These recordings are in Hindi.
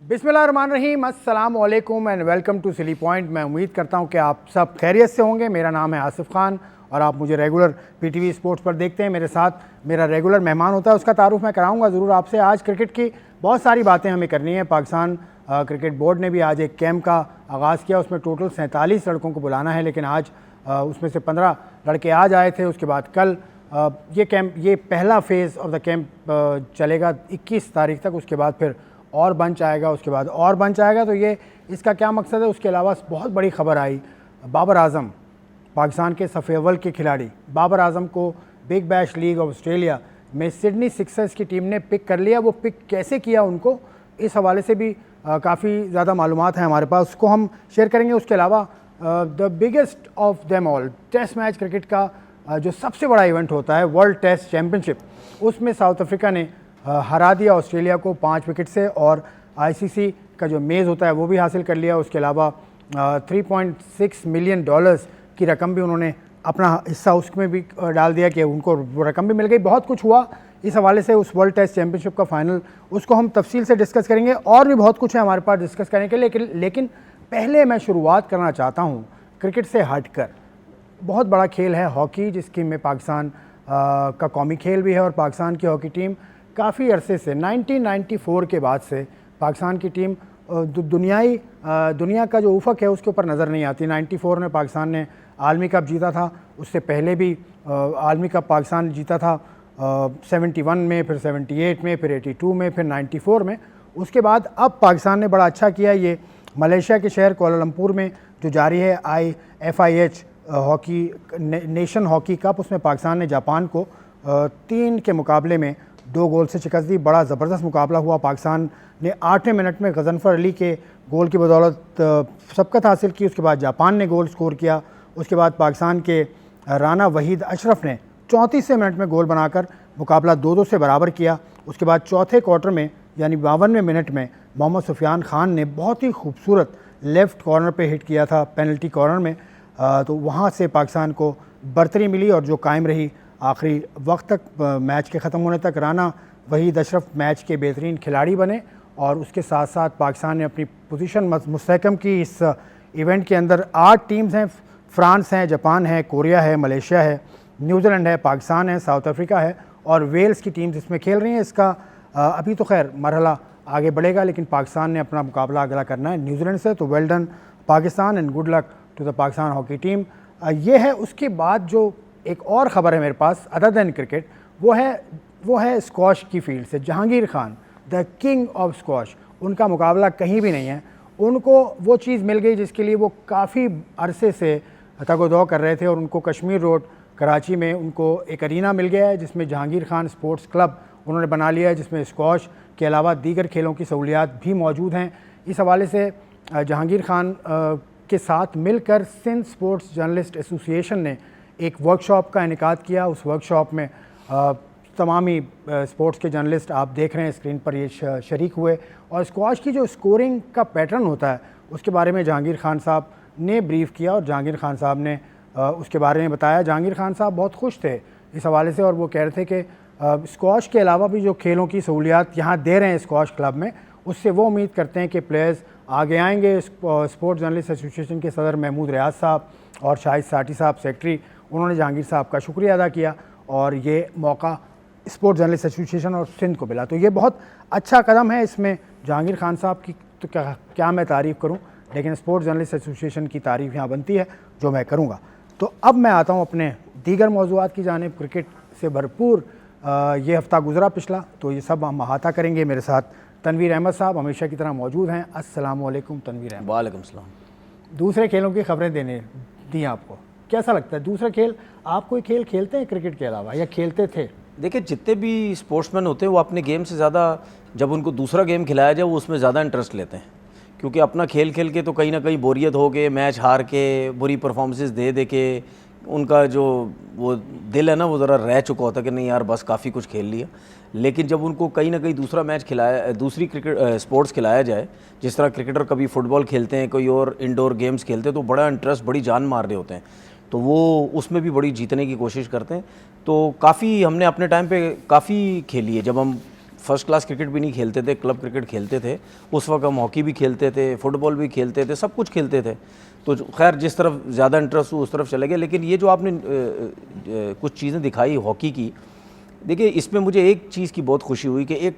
बिस्मिल्लाहिर्रहमानिर्रहीम, अस्सलाम वालेकुम and welcome to silly point. मैं उम्मीद करता हूं कि आप सब खैरियत से होंगे। मेरा नाम है आसिफ खान और आप मुझे रेगुलर पीटीवी स्पोर्ट्स पर देखते हैं। मेरे साथ मेरा रेगुलर मेहमान होता है, उसका तारुफ मैं कराऊंगा ज़रूर आपसे। आज क्रिकेट की बहुत सारी बातें हमें करनी है। पाकिस्तान क्रिकेट बोर्ड ने भी आज एक कैंप का आगाज़ किया, उसमें टोटल 47 लड़कों को बुलाना है, लेकिन आज उसमें से 15 लड़के आज आए थे। उसके बाद कल ये पहला फेज़ ऑफ द कैंप चलेगा 21 तारीख तक। उसके बाद फिर और बंच आएगा, उसके बाद और बंच आएगा। तो ये इसका क्या मकसद है? उसके अलावा बहुत बड़ी खबर आई, बाबर आजम पाकिस्तान के सफ़े अव्वल के खिलाड़ी बाबर आजम को big bash league of Australia में सिडनी सिक्सर्स की टीम ने पिक कर लिया। वो पिक कैसे किया उनको, इस हवाले से भी काफ़ी ज़्यादा मालूमात हैं हमारे पास, उसको हम शेयर करेंगे। उसके अलावा the biggest of them all test match cricket का जो सबसे बड़ा इवेंट होता है वर्ल्ड टेस्ट चैम्पियनशिप, उसमें साउथ अफ्रीका ने हरा दिया ऑस्ट्रेलिया को 5 विकेट से और आईसीसी का जो मेज़ होता है वो भी हासिल कर लिया। उसके अलावा $3.6 मिलियन की रकम भी उन्होंने अपना हिस्सा उसमें भी डाल दिया कि उनको वो रकम भी मिल गई। बहुत कुछ हुआ इस हवाले से। उस वर्ल्ड टेस्ट चैम्पियनशिप का फाइनल, उसको हम तफसील से डिस्कस करेंगे। और भी बहुत कुछ है हमारे पास डिस्कस करने के लिए, लेकिन पहले मैं शुरुआत करना चाहता हूँ क्रिकेट से हटकर। बहुत बड़ा खेल है हॉकी, जिसकी में पाकिस्तान का कौमी खेल भी है और पाकिस्तान की हॉकी टीम काफ़ी अरसे से 1994 के बाद से पाकिस्तान की टीम दुनिया का जो उफक है उसके ऊपर नज़र नहीं आती। 94 में पाकिस्तान ने आलमी कप जीता था, उससे पहले भी आलमी कप पाकिस्तान जीता था 71 में, फिर 78 में, फिर 82 में, फिर 94 में। उसके बाद अब पाकिस्तान ने बड़ा अच्छा किया। ये मलेशिया के शहर कोलालमपुर में जो जारी है IFIH hockey nation hockey cup, उसमें पाकिस्तान ने जापान को 3 के मुकाबले में 2 गोल से शिकस्त दी। बड़ा ज़बरदस्त मुकाबला हुआ। पाकिस्तान ने 8वें मिनट में गजनफर अली के गोल की बदौलत सबकत हासिल की। उसके बाद जापान ने गोल स्कोर किया। उसके बाद पाकिस्तान के राना वहीद अशरफ ने 34वें मिनट में गोल बनाकर मुकाबला 2-2 से बराबर किया। उसके बाद चौथे क्वार्टर में यानी 52वें मिनट में मोहम्मद सुफियान खान ने बहुत ही खूबसूरत लेफ़्ट कॉर्नर पे हिट किया था, पेनल्टी कॉर्नर में। तो वहाँ से पाकिस्तान को बरतरी मिली और जो कायम रही आखिरी वक्त तक, मैच के ख़त्म होने तक। राना वहीद अशरफ मैच के बेहतरीन खिलाड़ी बने और उसके साथ साथ पाकिस्तान ने अपनी पोजीशन मुस्तहकम की। इस इवेंट के अंदर 8 टीम्स हैं, फ्रांस है, जापान है, कोरिया है, मलेशिया है, न्यूजीलैंड है, पाकिस्तान है, साउथ अफ्रीका है और वेल्स की टीम्स इसमें खेल रही हैं। इसका अभी तो खैर मरहला आगे बढ़ेगा, लेकिन पाकिस्तान ने अपना मुकाबला अगला करना है न्यूजीलैंड से। तो well done Pakistan and good luck to the Pakistan hockey team. ये है। उसके बाद जो एक और ख़बर है मेरे पास अदर दैन क्रिकेट, वो है स्क्वॉश की फील्ड से। Jahangir Khan the king of squash, उनका मुकाबला कहीं भी नहीं है। उनको वो चीज़ मिल गई जिसके लिए वो काफ़ी अरसे से तगोदौ कर रहे थे और उनको कश्मीर रोड कराची में उनको एक अरीना मिल गया है जिसमें जहांगीर खान स्पोर्ट्स क्लब उन्होंने बना लिया है, जिसमें स्क्वॉश के अलावा दीगर खेलों की सहूलियात भी मौजूद हैं। इस हवाले से जहांगीर खान के साथ मिलकर सिंध स्पोर्ट्स जर्नलिस्ट एसोसिएशन ने एक वर्कशॉप का इनेकाद किया। उस वर्कशॉप में तमाम ही स्पोर्ट्स के जर्नलिस्ट आप देख रहे हैं स्क्रीन पर, ये शरीक हुए और स्क्वॉश की जो स्कोरिंग का पैटर्न होता है उसके बारे में जहांगीर खान साहब ने ब्रीफ़ किया और जहांगीर खान साहब ने उसके बारे में बताया। जहांगीर खान साहब बहुत खुश थे इस हवाले से और वो कह रहे थे कि स्क्वॉश के अलावा भी जो खेलों की सहूलियात यहाँ दे रहे हैं स्क्वॉश क्लब में, उससे वो उम्मीद करते हैं कि प्लेयर्स आगे आएंगे। स्पोर्ट्स जर्नलिस्ट एसोसिएशन के सदर महमूद रियाज साहब और शाहिद साटी साहब सेक्रेटरी, उन्होंने जहांगीर साहब का शुक्रिया अदा किया और ये मौका स्पोर्ट्स जर्नलिस्ट एसोसिएशन और सिंध को मिला। तो ये बहुत अच्छा कदम है। इसमें जहांगीर खान साहब की तो क्या मैं तारीफ़ करूं, लेकिन स्पोर्ट्स जर्नलिस्ट एसोसिएशन की तारीफ़ यहाँ बनती है जो मैं करूँगा। तो अब मैं आता हूँ अपने दीगर मौज़ूआत की जानिब। क्रिकेट से भरपूर ये हफ़्ता गुजरा पिछला, तो ये सब हम अहाता करेंगे। मेरे साथ तनवीर अहमद साहब हमेशा की तरह मौजूद हैं। अस्सलाम वालेकुम तनवीर अहमद। वालेकुम सलाम। दूसरे खेलों की खबरें देने दी आपको, कैसा लगता है दूसरा खेल? आप कोई खेल खेलते हैं क्रिकेट के अलावा या खेलते थे? देखिए, जितने भी स्पोर्ट्समैन होते हैं वो अपने गेम से ज़्यादा, जब उनको दूसरा गेम खिलाया जाए वो उसमें ज़्यादा इंटरेस्ट लेते हैं, क्योंकि अपना खेल खेल के तो कहीं ना कहीं बोरियत हो के, मैच हार के, बुरी परफॉर्मेंसेस दे के उनका जो वो दिल है ना वो ज़रा रह चुका होता है कि नहीं यार बस काफ़ी कुछ खेल लिया। लेकिन जब उनको कहीं ना कहीं दूसरा मैच खिलाया, दूसरी क्रिकेट स्पोर्ट्स खिलाया जाए, जिस तरह क्रिकेटर कभी फुटबॉल खेलते हैं, कोई और इंडोर गेम्स खेलते हैं, तो बड़ा इंटरेस्ट, बड़ी जान मार रहे होते हैं, तो वो उसमें भी बड़ी जीतने की कोशिश करते हैं। तो काफ़ी हमने अपने टाइम पे काफ़ी खेली है। जब हम फर्स्ट क्लास क्रिकेट भी नहीं खेलते थे, क्लब क्रिकेट खेलते थे। उस वक्त हम हॉकी भी खेलते थे, फुटबॉल भी खेलते थे, सब कुछ खेलते थे। तो खैर जिस तरफ ज़्यादा इंटरेस्ट हुआ उस तरफ चले गए। लेकिन ये जो आपने कुछ चीज़ें दिखाई हॉकी की, देखिए इसमें मुझे एक चीज़ की बहुत खुशी हुई कि एक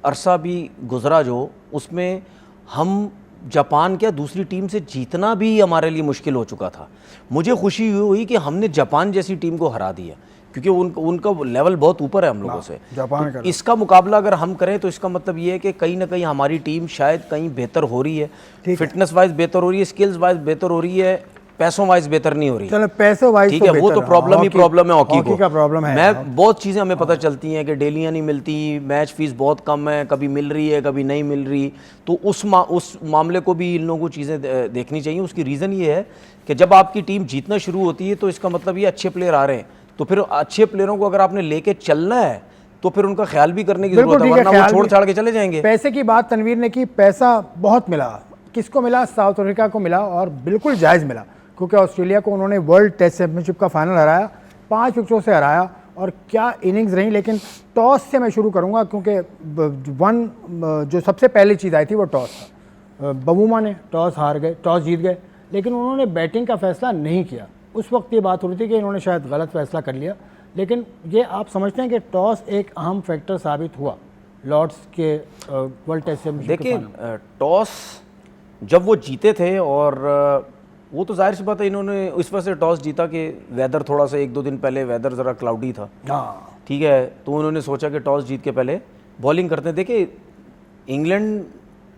अरसा भी गुज़रा जो उसमें हम जापान क्या दूसरी टीम से जीतना भी हमारे लिए मुश्किल हो चुका था। मुझे खुशी हुई कि हमने जापान जैसी टीम को हरा दिया, क्योंकि उनका लेवल बहुत ऊपर है हम लोगों से। जापान तो इसका मुकाबला अगर हम करें तो इसका मतलब ये है कि कहीं ना कहीं हमारी टीम शायद कहीं बेहतर हो रही है, फिटनेस वाइज बेहतर हो रही है, स्किल्स वाइज बेहतर हो रही है, पैसों वाइज बेहतर नहीं हो रही। चलो पैसों वाइज ठीक है, वो तो प्रॉब्लम ही प्रॉब्लम है हॉकी का प्रॉब्लम है। मैं बहुत चीज़ें हमें पता चलती हैं कि डेलियाँ नहीं मिलती, मैच फीस बहुत कम है, कभी मिल रही है कभी नहीं मिल रही। तो उस मामले को भी इन लोगों को चीज़ें देखनी चाहिए। उसकी रीज़न ये है कि जब आपकी टीम जीतना शुरू होती है तो इसका मतलब ये अच्छे प्लेयर आ रहे हैं, तो फिर अच्छे प्लेयरों को अगर आपने लेके चलना है तो फिर उनका ख्याल भी करने की जरूरत है, वरना वो छोड़ छाड़ के चले जाएंगे। पैसे की बात तनवीर ने की, पैसा बहुत मिला। किसको मिला? साउथ अफ्रीका को मिला, और बिल्कुल जायज़ मिला, क्योंकि ऑस्ट्रेलिया को उन्होंने वर्ल्ड टेस्ट चैंपियनशिप का फाइनल हराया, 5 विकेटों से हराया, और क्या इनिंग्स रही। लेकिन टॉस से मैं शुरू करूंगा, क्योंकि जो सबसे पहली चीज़ आई थी वो टॉस था। बबूमा ने टॉस जीत गए, लेकिन उन्होंने बैटिंग का फैसला नहीं किया। उस वक्त ये बात हो रही थी कि इन्होंने शायद गलत फैसला कर लिया, लेकिन ये आप समझते हैं कि टॉस एक अहम फैक्टर साबित हुआ लॉर्ड्स के वर्ल्ड टेस्ट चैंपियनशिप? देखिए टॉस जब वो जीते थे, और वो तो जाहिर सी बात है इन्होंने इस वजह से टॉस जीता कि वेदर थोड़ा सा 1-2 दिन पहले वेदर ज़रा क्लाउडी था, ठीक है, तो उन्होंने सोचा कि टॉस जीत के पहले बॉलिंग करते हैं। देखिए इंग्लैंड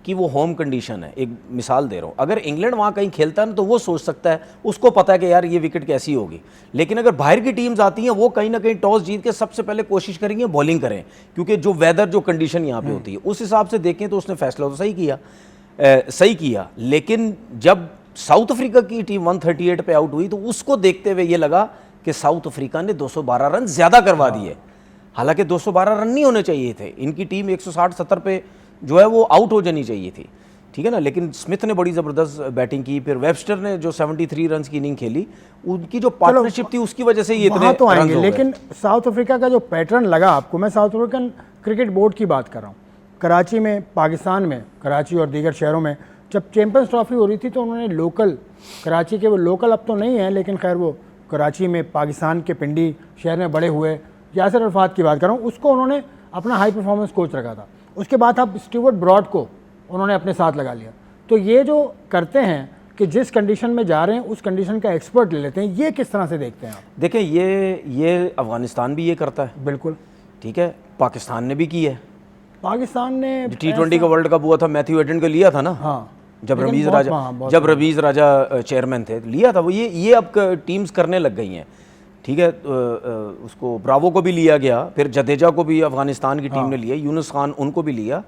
की वो होम कंडीशन है, एक मिसाल दे रहा हूँ, अगर इंग्लैंड वहाँ कहीं खेलता है ना तो वो सोच सकता है, उसको पता है कि यार ये विकेट कैसी होगी। लेकिन अगर बाहर की टीम्स आती हैं वो कहीं ना कहीं टॉस जीत के सबसे पहले कोशिश करेंगे बॉलिंग करें, क्योंकि जो वेदर जो कंडीशन यहाँ पे होती है उस हिसाब से देखें तो उसने फैसला तो सही किया। लेकिन जब साउथ अफ्रीका की टीम 138 पे आउट हुई तो उसको देखते हुए ये लगा कि साउथ अफ्रीका ने 212 रन ज़्यादा करवा दिए, हालांकि 212 रन नहीं होने चाहिए थे। इनकी टीम 160-70 पे जो है वो आउट हो जानी चाहिए थी, ठीक है ना। लेकिन स्मिथ ने बड़ी ज़बरदस्त बैटिंग की, फिर वेबस्टर ने जो 73 रन की इनिंग खेली, उनकी जो पार्टनरशिप थी उसकी वजह से ये इतने तो आएंगे। रन हो गए। लेकिन साउथ अफ्रीका का जो पैटर्न लगा आपको, मैं साउथ अफ्रीकन क्रिकेट बोर्ड की बात कर रहा हूँ। कराची में, पाकिस्तान में, कराची और दीगर शहरों में जब चैंपियंस ट्रॉफी हो रही थी तो उन्होंने लोकल, कराची के वो लोकल अब तो नहीं है, लेकिन खैर वो कराची में पाकिस्तान के पिंडी शहर में बड़े हुए यासिर अरफात की बात कर रहा हूँ, उसको उन्होंने अपना हाई परफॉर्मेंस कोच रखा था। उसके बाद अब स्टीवर्ट ब्रॉड को उन्होंने अपने साथ लगा लिया। तो ये जो करते हैं कि जिस कंडीशन में जा रहे हैं उस कंडीशन का एक्सपर्ट ले लेते हैं, ये किस तरह से देखते हैं आप? देखें ये अफगानिस्तान भी ये करता है, बिल्कुल ठीक है, पाकिस्तान ने भी की है। पाकिस्तान ने T20 का वर्ल्ड कप हुआ था, मैथ्यू एडन को लिया था ना, हाँ, जब रमीज़ राजा चेयरमैन थे, लिया था वो। ये अब टीम्स करने लग गई हैं, ठीक है। उसको ब्रावो को भी लिया गया, फिर जडेजा को भी अफगानिस्तान की टीम ने लिया, यूनुस खान उनको भी लिया।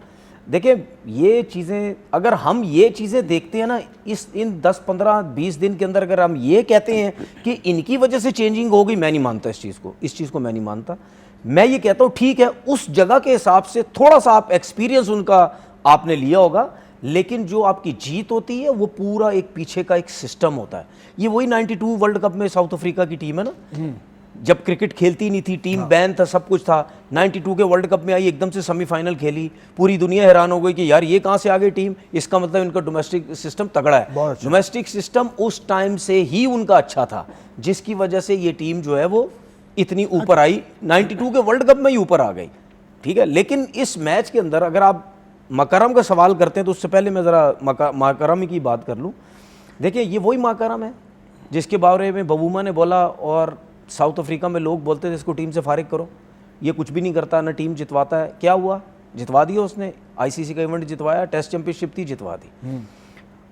देखिए ये चीज़ें अगर हम ये चीज़ें देखते हैं ना, इन 10, 15, 20 दिन के अंदर अगर हम ये कहते हैं कि इनकी वजह से चेंजिंग होगी, मैं नहीं मानता इस चीज़ को मैं नहीं मानता। मैं ये कहता हूँ ठीक है, उस जगह के हिसाब से थोड़ा सा आप एक्सपीरियंस उनका आपने लिया होगा, लेकिन जो आपकी जीत होती है वो पूरा एक पीछे का एक सिस्टम होता है। ये वही 92 वर्ल्ड कप में साउथ अफ्रीका की टीम है ना, जब क्रिकेट खेलती नहीं थी, टीम बैन था, सब कुछ था। 92 के वर्ल्ड कप में आई, एकदम से सेमीफाइनल खेली, पूरी दुनिया हैरान हो गई कि यार ये कहाँ से आ गई टीम। इसका मतलब इनका डोमेस्टिक सिस्टम तगड़ा है। डोमेस्टिक सिस्टम उस टाइम से ही उनका अच्छा था, जिसकी वजह से ये टीम जो है वो इतनी ऊपर आई, 92 के वर्ल्ड कप में ही ऊपर आ गई, ठीक है। लेकिन इस मैच के अंदर अगर आप मकरम का सवाल करते हैं तो उससे पहले मैं ज़रा मकरम की बात कर लूँ। देखिए ये वही मकरम है जिसके बारे में बबूमा ने बोला और साउथ अफ्रीका में लोग बोलते थे इसको टीम से फारिग करो, ये कुछ भी नहीं करता, ना टीम जितवाता है। क्या हुआ? जितवा दिया उसने, आईसीसी का इवेंट जितवाया, टेस्ट चैंपियनशिप थी, जितवा दी।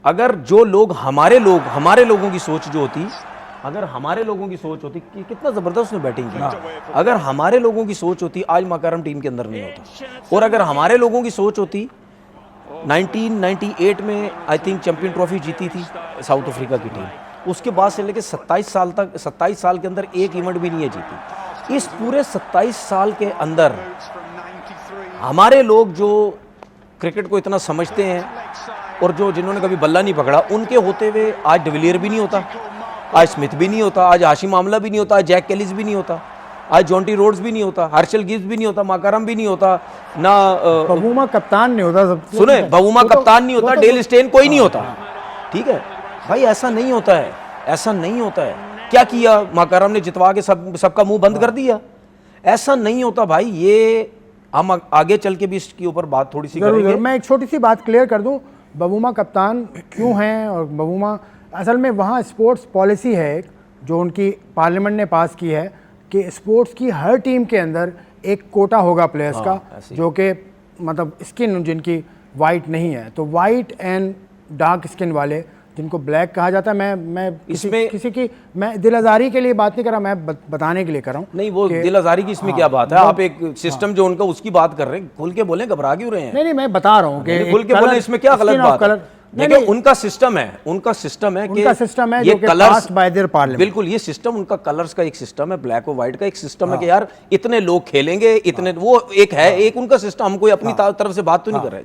अगर जो लोग हमारे लोगों की सोच जो होती, अगर हमारे लोगों की सोच होती कि कितना ज़बरदस्त उसने बैटिंग की, अगर हमारे लोगों की सोच होती आज मकरम टीम के अंदर नहीं होता। और अगर हमारे लोगों की सोच होती, 1998 में आई थिंक चैंपियन ट्रॉफी जीती थी साउथ अफ्रीका की टीम, उसके बाद से लेकर 27 साल के अंदर एक इवेंट भी नहीं है जीती। इस पूरे 27 साल के अंदर हमारे लोग जो क्रिकेट को इतना समझते हैं और जिन्होंने कभी बल्ला नहीं पकड़ा, उनके होते हुए आज डिविलियर भी नहीं होता, आज स्मिथ भी नहीं होता, आज हाशिम आमला भी नहीं होता, आज जैक कैलिस भी नहीं होता, आज जॉन्टी रोड्स भी नहीं होता, हर्षल गिब्स भी नहीं होता, माकारम भी नहीं होता, ना बबूमा कप्तान नहीं होता, सब सुने बबूमा कप्तान नहीं होता, डेल स्टेन कोई नहीं होता। ठीक है भाई, ऐसा नहीं होता है, ऐसा नहीं होता है। क्या किया माकारम ने, जितवा के सबका मुंह बंद कर दिया? ऐसा नहीं होता भाई। ये हम आगे चल के भी इसके ऊपर बात थोड़ी सी करेंगे। मैं एक छोटी सी बात क्लियर कर दूं, बबूमा कप्तान क्यों हैं, और बबूमा असल में वहाँ स्पोर्ट्स पॉलिसी है एक जो उनकी पार्लियामेंट ने पास की है कि स्पोर्ट्स की हर टीम के अंदर एक कोटा होगा प्लेयर्स का, जो कि मतलब स्किन जिनकी वाइट नहीं है, तो वाइट एंड डार्क स्किन वाले जिनको ब्लैक कहा जाता है, मैं किसी की मैं दिल आज़ारी के लिए बात नहीं कर रहा, मैं बताने के लिए कर रहा हूँ। नहीं, वो दिल आज़ारी की इसमें क्या बात है? आप एक सिस्टम जो उनका उसकी बात कर रहे हैं, खुल के बोलें, घबरा क्यों रहे हैं? नहीं, मैं बता रहा हूँ कि खुल के बोले, इसमें क्या गलत बात है? देखिए उनका सिस्टम है, उनका सिस्टम है कि ये कलर्स बाय देयर पार्लियामेंट, बिल्कुल ये सिस्टम उनका कलर्स का एक सिस्टम है, ब्लैक और व्हाइट का एक सिस्टम है कि यार इतने लोग खेलेंगे, इतने वो एक है, एक उनका सिस्टम। हम कोई अपनी तरफ से बात तो नहीं कर रहे।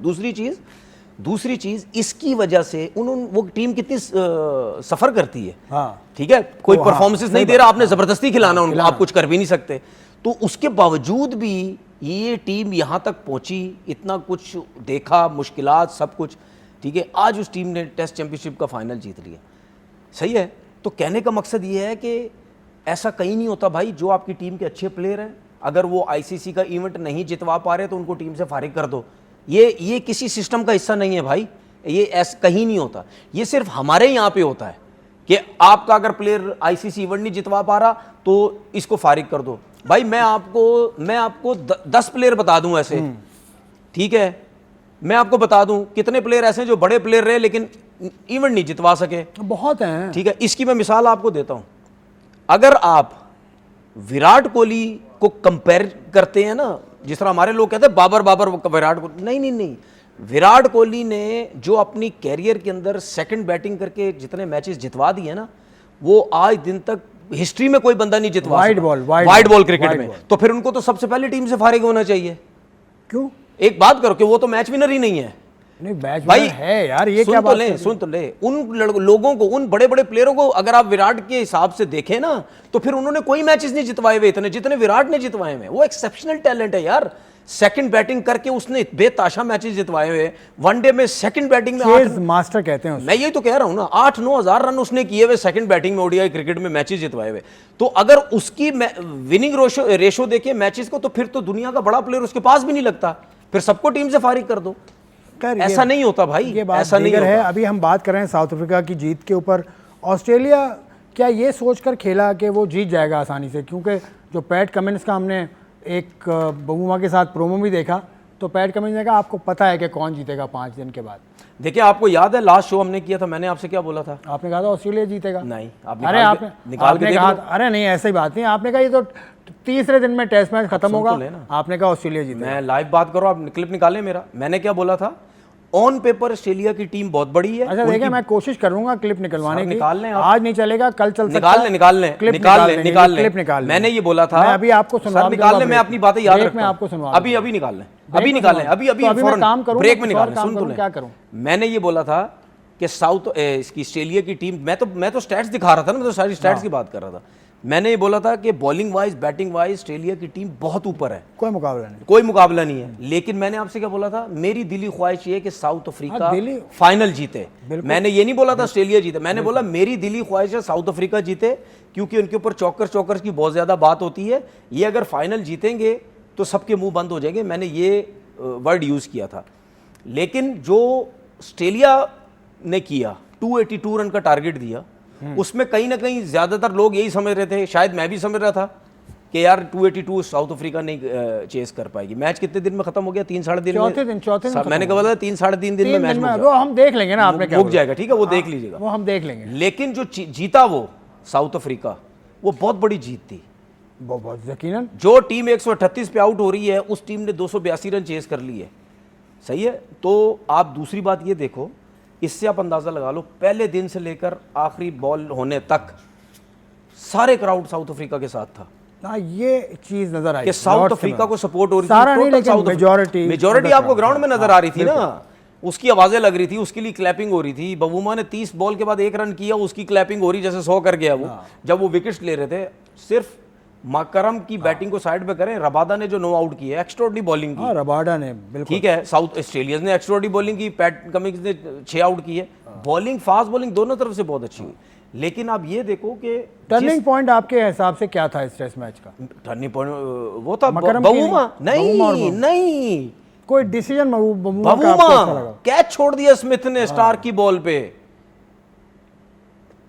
दूसरी चीज इसकी वजह से वो टीम कितनी सफर करती है। ठीक है, कोई परफॉर्मेंसेस नहीं दे रहा, आपने जबरदस्ती खिलाना उनको, आप कुछ कर भी नहीं सकते। तो उसके बावजूद भी ये टीम यहां तक पहुंची, इतना कुछ देखा, मुश्किलात सब कुछ। ठीक है, आज उस टीम ने टेस्ट चैंपियनशिप का फाइनल जीत लिया। सही है, तो कहने का मकसद ये है कि ऐसा कहीं नहीं होता भाई। जो आपकी टीम के अच्छे प्लेयर हैं, अगर वो आईसीसी का इवेंट नहीं जितवा पा रहे तो उनको टीम से फारिग कर दो। ये किसी सिस्टम का हिस्सा नहीं है भाई, ये ऐसा कहीं नहीं होता। ये सिर्फ हमारे यहाँ पे होता है कि आपका अगर प्लेयर आईसीसी इवेंट नहीं जितवा पा रहा तो इसको फारिग कर दो। भाई मैं आपको 10 प्लेयर बता दूं ऐसे, ठीक है, मैं आपको बता दूं कितने प्लेयर ऐसे हैं जो बड़े प्लेयर रहे लेकिन इवेंट नहीं जितवा सके, बहुत हैं। ठीक है, इसकी मैं मिसाल आपको देता हूं। अगर आप विराट कोहली को कंपेयर करते हैं ना, जिस तरह हमारे लोग कहते हैं बाबर विराट कोहली, नहीं, विराट कोहली ने जो अपनी कैरियर के अंदर सेकंड बैटिंग करके जितने मैचेस जितवा दिए ना, वो आज दिन तक हिस्ट्री में कोई बंदा नहीं जितवा। वाइड बॉल क्रिकेट में तो फिर उनको तो सबसे पहले टीम से फारिग होना चाहिए। क्यों? एक बात करो कि वो तो मैच विनर ही नहीं है। नहीं, मैच विनर है यार, ये क्या बात है? सुन तो ले उन लोगों को, उन बड़े बड़े प्लेयरों को अगर आप विराट के हिसाब से देखें ना, तो फिर उन्होंने कोई मैचेस नहीं जितवाए हुए इतने जितने विराट ने जितवाए हुए। वो एक्सेप्शनल टैलेंट है यार। सेकंड बैटिंग करके उसने बेताशा मैचेस जितवाए हुए। वनडे में सेकंड बैटिंग में चेज मास्टर कहते हैं। मैं यही तो कह रहा हूं ना, 8-9 हजार रन उसने किए हुए सेकंड बैटिंग में, ओडीआई क्रिकेट में मैचेस जितवाए हुए। तो अगर उसकी विनिंग रेशो देखे मैचेस को, तो फिर तो दुनिया का बड़ा प्लेयर उसके पास भी नहीं लगता। फिर सबको टीम से फारिग कर दो। ऐसा नहीं होता भाई, ये बात ऐसा नहीं है। अभी हम बात कर रहे हैं साउथ अफ्रीका की जीत के ऊपर। ऑस्ट्रेलिया क्या ये सोचकर खेला कि वो जीत जाएगा आसानी से? क्योंकि जो पैट कमिंस का हमने एक बबूमा के साथ प्रोमो भी देखा, तो पैट कमिंस ने कहा आपको पता है कि कौन जीतेगा 5 दिन के बाद। देखिए, आपको याद है लास्ट शो हमने किया था, मैंने आपसे क्या बोला था? आपने कहा था ऑस्ट्रेलिया जीतेगा। नहीं, आपने निकाल के कहा, अरे नहीं ऐसी बात नहीं, आपने कहा ये तो तीसरे दिन में टेस्ट मैच खत्म होगा, आपने कहा ऑस्ट्रेलिया जीतेगा। मैं लाइव बात करो, आप क्लिप निकालें मेरा। मैंने क्या बोला था? ऑन पेपर ऑस्ट्रेलिया की टीम बहुत बड़ी है। अच्छा देखिए, मैं कोशिश करूंगा क्लिप निकलवाने की। निकाल लें, आज नहीं चलेगा, कल चल सकता है। निकाल लें क्लिप निकाल लें। मैंने ये बोला था, मैं अभी आपको सुनवा निकाल लें, मैं अपनी बातें याद रखता हूं। आपको सुनवा अभी निकाल लें, अभी फौरन काम करूं, ब्रेक में निकाल लें। सुन तो लें, क्या करूं? मैंने ये बोला था कि साउथ इसकी ऑस्ट्रेलिया की टीम, मैं तो स्टैट्स दिखा रहा था ना, मैं तो सारी स्टैट्स की बात कर रहा था। मैंने ये बोला था कि bowling wise, batting wise Australia की टीम बहुत ऊपर है, कोई मुकाबला नहीं है। लेकिन मैंने आपसे क्या बोला था? मेरी दिली ख्वाहिश ये कि साउथ अफ्रीका फाइनल जीते। मैंने ये नहीं बोला था ऑस्ट्रेलिया जीते, मैंने बोला मेरी दिली ख्वाहिश है साउथ अफ्रीका जीते, क्योंकि उनके ऊपर चौकर्स की बहुत ज्यादा बात होती है। ये अगर फाइनल जीतेंगे तो सबके मुंह बंद हो जाएंगे, मैंने ये वर्ड यूज किया था। लेकिन जो ऑस्ट्रेलिया ने किया, 282 रन का टारगेट दिया, उसमें कहीं ना कहीं ज्यादातर लोग यही समझ रहे थे, शायद मैं भी समझ रहा था कि यार 282 साउथ अफ्रीका नहीं चेस कर पाएगी। मैच कितने दिन में खत्म हो गया? 3-3.5 दिन में। चौथे दिन मैंने कहा था 3-3.5 दिन में मैच वो हम देख लेंगे ना, आपने क्या रुक जाएगा, ठीक है, वो देख लीजिएगा, वो हम देख लेंगे। लेकिन जो जीता वो साउथ अफ्रीका, वो बहुत बड़ी जीत थी, बहुत यकीनन। जो टीम 138 पे आउट हो रही है, उस टीम ने 282 रन चेस कर लिए। सही है। तो आप दूसरी बात ये देखो, इससे आप अंदाजा लगा लो, पहले दिन से लेकर आखिरी बॉल होने तक सारे क्राउड साउथ अफ्रीका के साथ था। ये चीज नजर आई कि साउथ अफ्रीका को सपोर्ट हो रही सारा थी, नहीं, लेकिन मेजॉरिटी आपको ग्राउंड में नजर आ रही थी ना, उसकी आवाजें लग रही थी, उसके लिए क्लैपिंग हो रही थी। बबूमा ने 30 बॉल के बाद 1 रन किया, उसकी क्लैपिंग हो रही जैसे 100 कर गया वो, जब वो विकेट्स ले रहे थे। सिर्फ मकरम की बैटिंग को साइड पे करें, रबादा ने जो नो आउट किया, एक्स्ट्राऑर्डिनरी बॉलिंग की। हाँ रबाडा ने बिल्कुल, ठीक है, साउथ ऑस्ट्रेलिया ने एक्स्ट्राऑर्डिनरी बॉलिंग की, पैट कमिंस ने 6 आउट किए। बॉलिंग, फास्ट बॉलिंग दोनों तरफ से बहुत अच्छी हुई। लेकिन आप ये देखो कि टर्निंग पॉइंट आपके हिसाब से क्या था इस टेस्ट मैच का? टर्निंग पॉइंट वो था मकरम की बवूमा। बवूमा और नहीं नहीं, कोई डिसीजन बवूमा का आपको अच्छा बवूमा लगा? कैच छोड़ दिया स्मिथ ने स्टार्क की बॉल पे।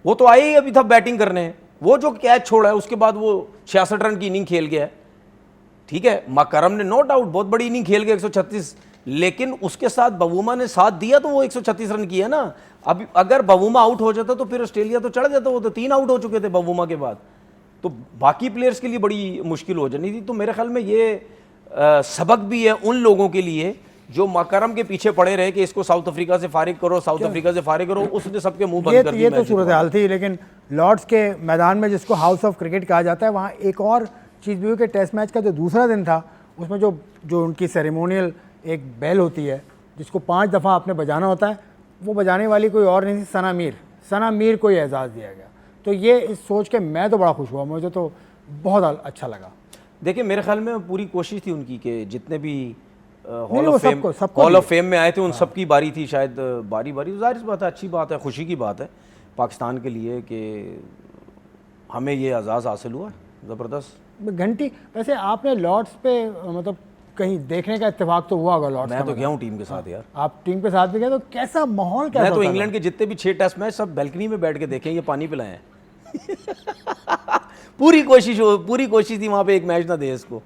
वो तो आए ही अभी था बैटिंग करने, वो जो कैच छोड़ा है उसके बाद वो 66 रन की इनिंग खेल गया है। ठीक है, मकरम ने नो डाउट बहुत बड़ी इनिंग खेल गया 136, लेकिन उसके साथ बवूमा ने साथ दिया तो वो 136 रन किया ना। अब अगर बवूमा आउट हो जाता तो फिर ऑस्ट्रेलिया तो चढ़ जाता, वो तो 3 आउट हो चुके थे बवूमा के बाद, तो बाकी प्लेयर्स के लिए बड़ी मुश्किल हो जानी थी। तो मेरे ख्याल में ये सबक भी है उन लोगों के लिए जो मकरम के पीछे पड़े रहे कि इसको साउथ अफ्रीका से फारिग करो, साउथ अफ्रीका से फारिग करो, उसने सबके मुंह बंद कर दिए। ये तो सूरत हाल थी, लेकिन लॉर्ड्स के मैदान में जिसको हाउस ऑफ क्रिकेट कहा जाता है, वहाँ एक और चीज़ भी हुई कि टेस्ट मैच का जो दूसरा दिन था उसमें जो उनकी सेरेमोनियल एक बेल होती है जिसको 5 दफ़ा आपने बजाना होता है, वो बजाने वाली कोई और नहीं थी, सना मीर को ये एजाज़ दिया गया। तो ये इस सोच के मैं तो बड़ा खुश हुआ, मुझे तो बहुत अच्छा लगा। देखिए मेरे ख्याल में पूरी कोशिश थी उनकी कि जितने भी नहीं, हॉल वो ऑफ फेम में आए थे उन सब की बारी थी, शायद बारी जाहिर सी बात है, अच्छी बात है, खुशी की बात है पाकिस्तान के लिए कि हमें ये एजाज़ हासिल हुआ, ज़बरदस्त। घंटी वैसे आपने लॉर्ड्स पे मतलब कहीं देखने का इत्तेफाक तो हुआ होगा लॉर्ड्स मैं का? तो गया हूँ टीम के साथ यार। आप टीम के साथ भी गए तो कैसा माहौल कैसा मैं तो था? इंग्लैंड के जितने भी 6 टेस्ट मैच सब बैल्कनी में बैठ के देखे, ये पानी पिलाए हैं। पूरी कोशिश थी वहाँ पे एक मैच ना दे इसको।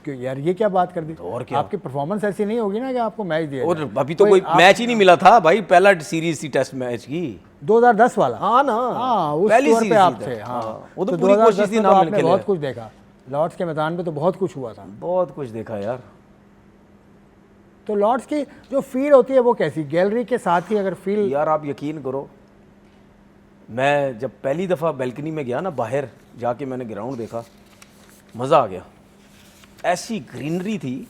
क्यों यार, ये क्या बात कर दी? और क्या, आपकी परफॉर्मेंस ऐसी नहीं होगी ना कि आपको मैच दिया और जाए। अभी तो कोई मैच ही नहीं मिला था भाई, पहला सीरीज थी टेस्ट मैच की 2010 वाला। हाँ ना, हाँ, उस पहली तौर पे सीरीज आप थी। थे। हाँ, वो तो तो पूरी 2010 कोशिश थी में तो ना आपने मिलके बहुत कुछ देखा, लॉर्ड्स के मैदान पे तो बहुत कुछ हुआ था। बहुत कुछ देखा यार। तो लॉर्ड्स की जो फील होती है वो कैसी, गैलरी के साथ ही अगर फील? यार आप यकीन करो, मैं जब पहली दफ़ा बैल्कनी में गया ना, बाहर जाके मैंने ग्राउंड देखा, मज़ा आ गया। ऐसी ग्रीनरी थी,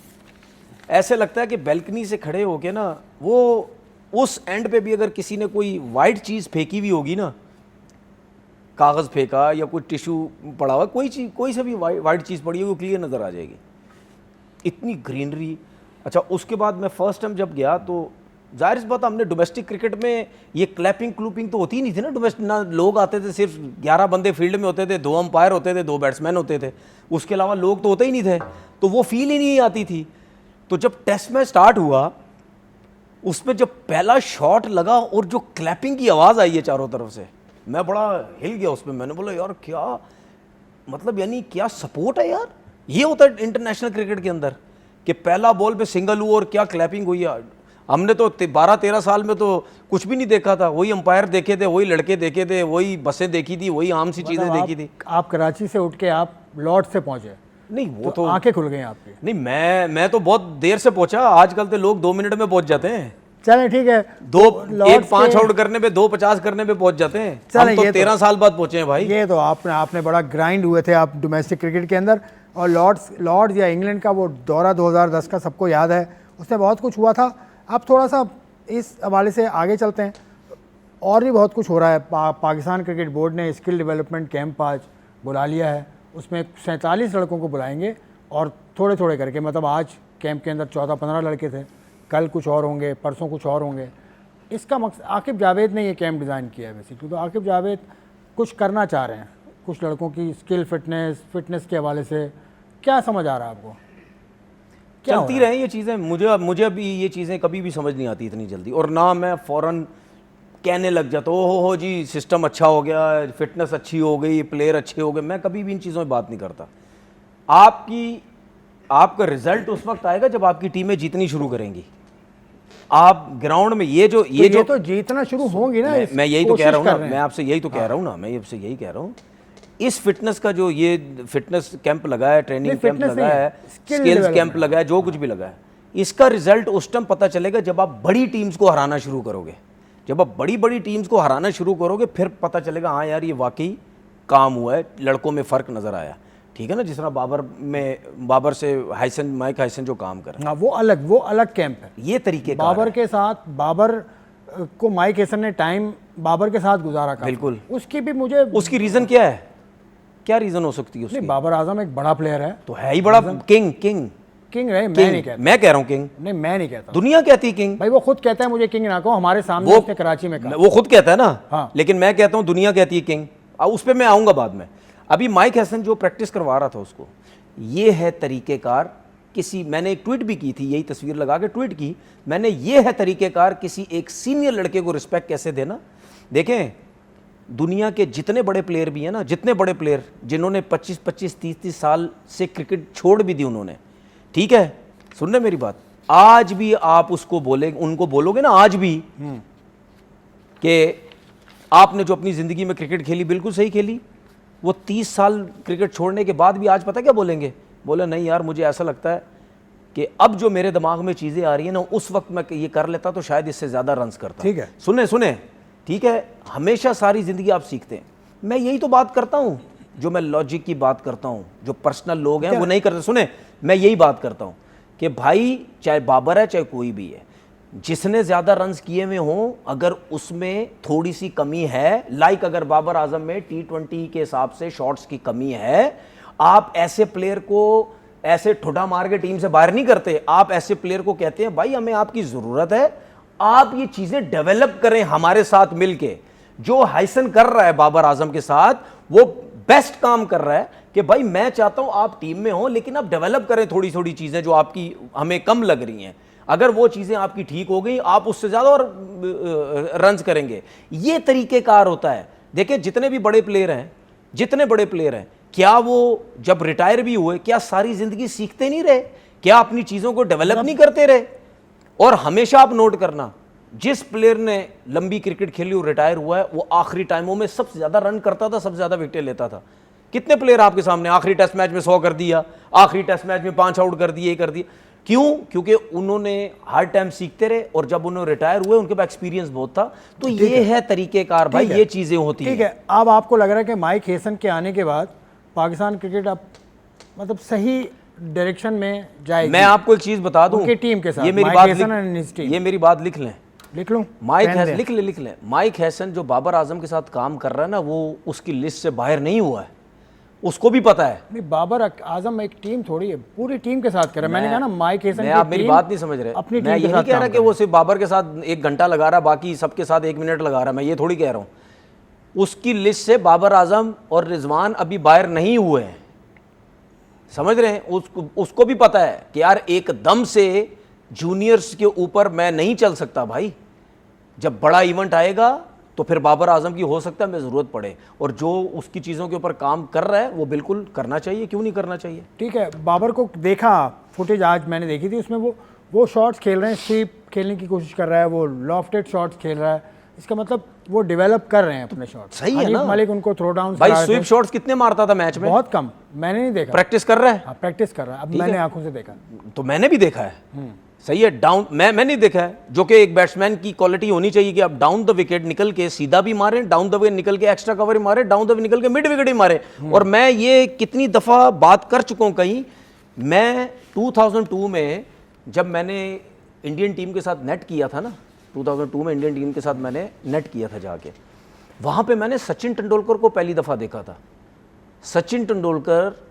ऐसे लगता है कि बैल्कनी से खड़े होके ना, वो उस एंड पे भी अगर किसी ने कोई वाइट चीज़ फेंकी हुई होगी ना, कागज़ फेंका या कोई टिश्यू पड़ा हुआ, कोई चीज़, कोई सा भी वाइट चीज़ पड़ी होगी, वो क्लियर नज़र आ जाएगी, इतनी ग्रीनरी। अच्छा, उसके बाद मैं फर्स्ट टाइम जब गया तो जाहिर सी बात, हमने डोमेस्टिक क्रिकेट में ये क्लैपिंग क्लूपिंग तो होती ही नहीं थी ना। डोमेस्टिक ना लोग आते थे, सिर्फ 11 बंदे फील्ड में होते थे, 2 अंपायर होते थे, 2 बैट्समैन होते थे, उसके अलावा लोग तो होते ही नहीं थे, तो वो फील ही नहीं आती थी। तो जब टेस्ट मैच स्टार्ट हुआ, उसमें जब पहला शॉट लगा और जो क्लैपिंग की आवाज़ आई है चारों तरफ से, मैं बड़ा हिल गया उसमें। मैंने बोला यार क्या मतलब, यानी क्या सपोर्ट है यार, ये होता है इंटरनेशनल क्रिकेट के अंदर कि पहला बॉल पे सिंगल हुआ और क्या क्लैपिंग हुई है। हमने तो 12-13 साल में तो कुछ भी नहीं देखा था, वही अंपायर देखे थे, वही लड़के देखे थे, वही बसें देखी थी, वही आम सी चीज़ें देखी थी। आप कराची से उठ के आप लॉर्ड्स से पहुंचे? नहीं, वो तो आंखें खुल गई आपकी? नहीं, मैं तो बहुत देर से पहुंचा, आजकल तो लोग 2 मिनट में पहुंच जाते हैं। चलें ठीक है, एक 5 आउट करने पे 2:50 करने पे पहुंच जाते हैं। हम तो 13 साल बाद पहुंचे हैं भाई। ये तो आपने बड़ा ग्राइंड हुए थे आप डोमेस्टिक क्रिकेट के अंदर। और लॉर्ड्स या इंग्लैंड का वो दौरा 2010 का सबको याद है, उसमें बहुत कुछ हुआ था। अब थोड़ा सा इस हवाले से आगे चलते हैं, और भी बहुत कुछ हो रहा है। पाकिस्तान क्रिकेट बोर्ड ने स्किल डेवलपमेंट कैंप आज बुला लिया है, उसमें 47 लड़कों को बुलाएंगे और थोड़े थोड़े करके, मतलब आज कैंप के अंदर 14-15 लड़के थे, कल कुछ और होंगे, परसों कुछ और होंगे। इसका मकसद, आकिब जावेद ने ये कैंप डिज़ाइन किया है बेसिकली। तो आकिब जावेद कुछ करना चाह रहे हैं, कुछ लड़कों की स्किल फिटनेस के हवाले से। क्या समझ आ रहा है आपको? चलती रहे ये चीज़ें, मुझे अभी ये चीज़ें कभी भी समझ नहीं आती इतनी जल्दी, और ना मैं फ़ौरन कहने लग जाता हो जी सिस्टम अच्छा हो गया, फिटनेस अच्छी हो गई, प्लेयर अच्छे हो गए। मैं कभी भी इन चीज़ों में बात नहीं करता। आपका रिजल्ट उस वक्त आएगा जब आपकी टीमें जीतनी शुरू करेंगी। आप ग्राउंड में ये जो तो जीतना शुरू होंगी ना, मैं यही तो कह रहा हूँ ना, मैं आपसे यही तो कह रहा हूँ ना, मैं आपसे यही कह रहा हूँ। इस फिटनेस का जो ये फिटनेस कैंप लगा है, ट्रेनिंग कैंप लगा है, स्किल्स कैंप लगा है, जो कुछ भी लगा है, इसका रिजल्ट उस टाइम पता चलेगा जब आप बड़ी टीम्स को हराना शुरू करोगे। जब आप बड़ी टीम्स को हराना शुरू करोगे, फिर पता चलेगा हाँ यार ये वाकई काम हुआ है, लड़कों में फ़र्क नज़र आया। ठीक है ना, जिस तरह बाबर से माइक हाइसन जो काम कर, हाँ, वो अलग कैंप है। ये तरीके बाबर के साथ, बाबर को माइक हाइसन ने टाइम बाबर के साथ गुजारा, बिल्कुल। उसकी भी मुझे उसकी रीज़न क्या है? क्या रीज़न हो सकती है उसकी? नहीं, बाबर आजम एक बड़ा प्लेयर है, तो है ही बड़ा, किंग किंग किंग रहे, मैं नहीं कहता, मैं कह रहा हूँ किंग, नहीं मैं नहीं कहता, दुनिया कहती है किंग, भाई वो खुद कहता है मुझे किंग ना कहो, हमारे सामने उसने कराची में कहा। वो खुद कहता है ना, हाँ। लेकिन मैं कहता हूँ दुनिया कहती है किंग। उस पर मैं आऊँगा बाद में। अभी माइक हैसन जो प्रैक्टिस करवा रहा था उसको, ये है तरीक़ेकार। किसी, मैंने एक ट्वीट भी की थी, यही तस्वीर लगा के ट्वीट की मैंने, ये है तरीक़ेकार किसी एक सीनियर लड़के को रिस्पेक्ट कैसे देना। देखें, दुनिया के जितने बड़े प्लेयर भी हैं ना, जितने बड़े प्लेयर जिन्होंने 25-25, 30-30 साल से क्रिकेट छोड़ भी दी उन्होंने, ठीक है, सुन रहे मेरी बात, आज भी आप उसको बोले, उनको बोलोगे ना आज भी कि आपने जो अपनी ज़िंदगी में क्रिकेट खेली बिल्कुल सही खेली, वो 30 साल क्रिकेट छोड़ने के बाद भी आज पता क्या बोलेंगे? बोले नहीं यार, मुझे ऐसा लगता है कि अब जो मेरे दिमाग में चीज़ें आ रही हैं ना, उस वक्त मैं ये कर लेता तो शायद इससे ज़्यादा रन्स करता। ठीक है, सुने, ठीक है, हमेशा सारी ज़िंदगी आप सीखते हैं। मैं यही तो बात करता हूँ, जो मैं लॉजिक की बात करता हूँ, जो पर्सनल लोग हैं वो नहीं करते। सुने, मैं यही बात करता हूँ कि भाई चाहे बाबर है चाहे कोई भी है, जिसने ज़्यादा रन्स किए हुए हों, अगर उसमें थोड़ी सी कमी है, लाइक अगर बाबर आजम में T20 के हिसाब से शॉट्स की कमी है, आप ऐसे प्लेयर को ऐसे ठुड्डा मार के टीम से बाहर नहीं करते। आप ऐसे प्लेयर को कहते हैं भाई हमें आपकी ज़रूरत है, आप ये चीज़ें डेवलप करें हमारे साथ मिलके। जो हैसन कर रहा है बाबर आजम के साथ, वो बेस्ट काम कर रहा है कि भाई मैं चाहता हूं आप टीम में हो, लेकिन आप डेवलप करें थोड़ी थोड़ी चीज़ें जो आपकी हमें कम लग रही हैं। अगर वो चीज़ें आपकी ठीक हो गई, आप उससे ज़्यादा और रन्स करेंगे। ये तरीक़ेकार होता है। देखिए, जितने भी बड़े प्लेयर हैं, जितने बड़े प्लेयर हैं, क्या वो जब रिटायर भी हुए, क्या सारी ज़िंदगी सीखते नहीं रहे? क्या अपनी चीज़ों को डेवलप नहीं करते रहे? और हमेशा आप नोट करना, जिस प्लेयर ने लंबी क्रिकेट खेली और रिटायर हुआ है, वो आखिरी टाइमों में सबसे ज़्यादा रन करता था, सबसे ज़्यादा विकेट लेता था। कितने प्लेयर आपके सामने आखिरी टेस्ट मैच में 100 कर दिया, आखिरी टेस्ट मैच में 5 आउट कर दिए, ये कर दिया। क्यों? क्योंकि उन्होंने हर टाइम सीखते रहे, और जब उन्होंने रिटायर हुए उनके पास एक्सपीरियंस बहुत था। तो ये है तरीक़ेकार भाई, ये चीज़ें होती हैं। ठीक है, अब आपको लग रहा है कि माइक हैसन के आने के बाद पाकिस्तान क्रिकेट अब मतलब सही डायरेक्शन में जाएगी? मैं आपको एक चीज़ बता दूं, उनकी टीम के साथ, ये मेरी माइक बात हैसन एंड हिज टीम। ये मेरी बात लिख लें, लिख लूं? माइक हैसन लिख लें। माइक हैसन जो बाबर आजम के साथ काम कर रहा है ना, वो उसकी लिस्ट से बाहर नहीं हुआ है, उसको भी पता है। नहीं, बाबर आजम एक टीम थोड़ी है, पूरी टीम के साथ कर रहा है। मैंने कहा ना माइक हैसन की आप मेरी बात नहीं समझ रहे। अपनी मैं ये नहीं कह रहा कि वो सिर्फ बाबर के साथ 1 घंटा लगा रहा, बाकी सबके साथ 1 मिनट लगा रहा, मैं ये थोड़ी कह रहा हूँ। उसकी लिस्ट से बाबर आजम और रिजवान अभी बाहर नहीं हुए हैं, समझ रहे हैं? उसको भी पता है कि यार एकदम से जूनियर्स के ऊपर मैं नहीं चल सकता भाई। जब बड़ा इवेंट आएगा तो फिर बाबर आजम की हो सकता है हमें ज़रूरत पड़े, और जो उसकी चीज़ों के ऊपर काम कर रहा है वो बिल्कुल करना चाहिए, क्यों नहीं करना चाहिए? ठीक है, बाबर को देखा, फुटेज आज मैंने देखी थी, उसमें वो शॉट्स खेल रहे हैं, स्वीप खेलने की कोशिश कर रहा है, वो लॉफ्टेड शॉट्स खेल रहा है। इसका मतलब वो डेवलप कर रहे हैं अपने शॉट। सही है ना? मलिक उनको थ्रो डाउन, भाई स्वीप शॉट्स कितने मारता था मैच में? बहुत कम, मैंने नहीं देखा। प्रैक्टिस कर रहा है? हाँ, प्रैक्टिस कर रहा है, अब मैंने आंखों से देखा। तो मैंने भी देखा है, सही है। डाउन मैं नहीं देखा है, जो कि एक बैट्समैन की क्वालिटी होनी चाहिए कि आप डाउन द विकेट निकल के सीधा भी मारे, डाउन द विकेट निकल के एक्स्ट्रा कवर भी मारे, डाउन द विकेट निकल के मिड विकेट भी मारे। और मैं ये कितनी दफ़ा बात कर चुका हूँ कहीं। मैं 2002 में जब मैंने इंडियन टीम के साथ नेट किया था ना, 2002 में इंडियन टीम के साथ मैंने नेट किया था जाके, वहाँ पे मैंने सचिन तेंदुलकर को पहली दफ़ा देखा था। सचिन तेंदुलकर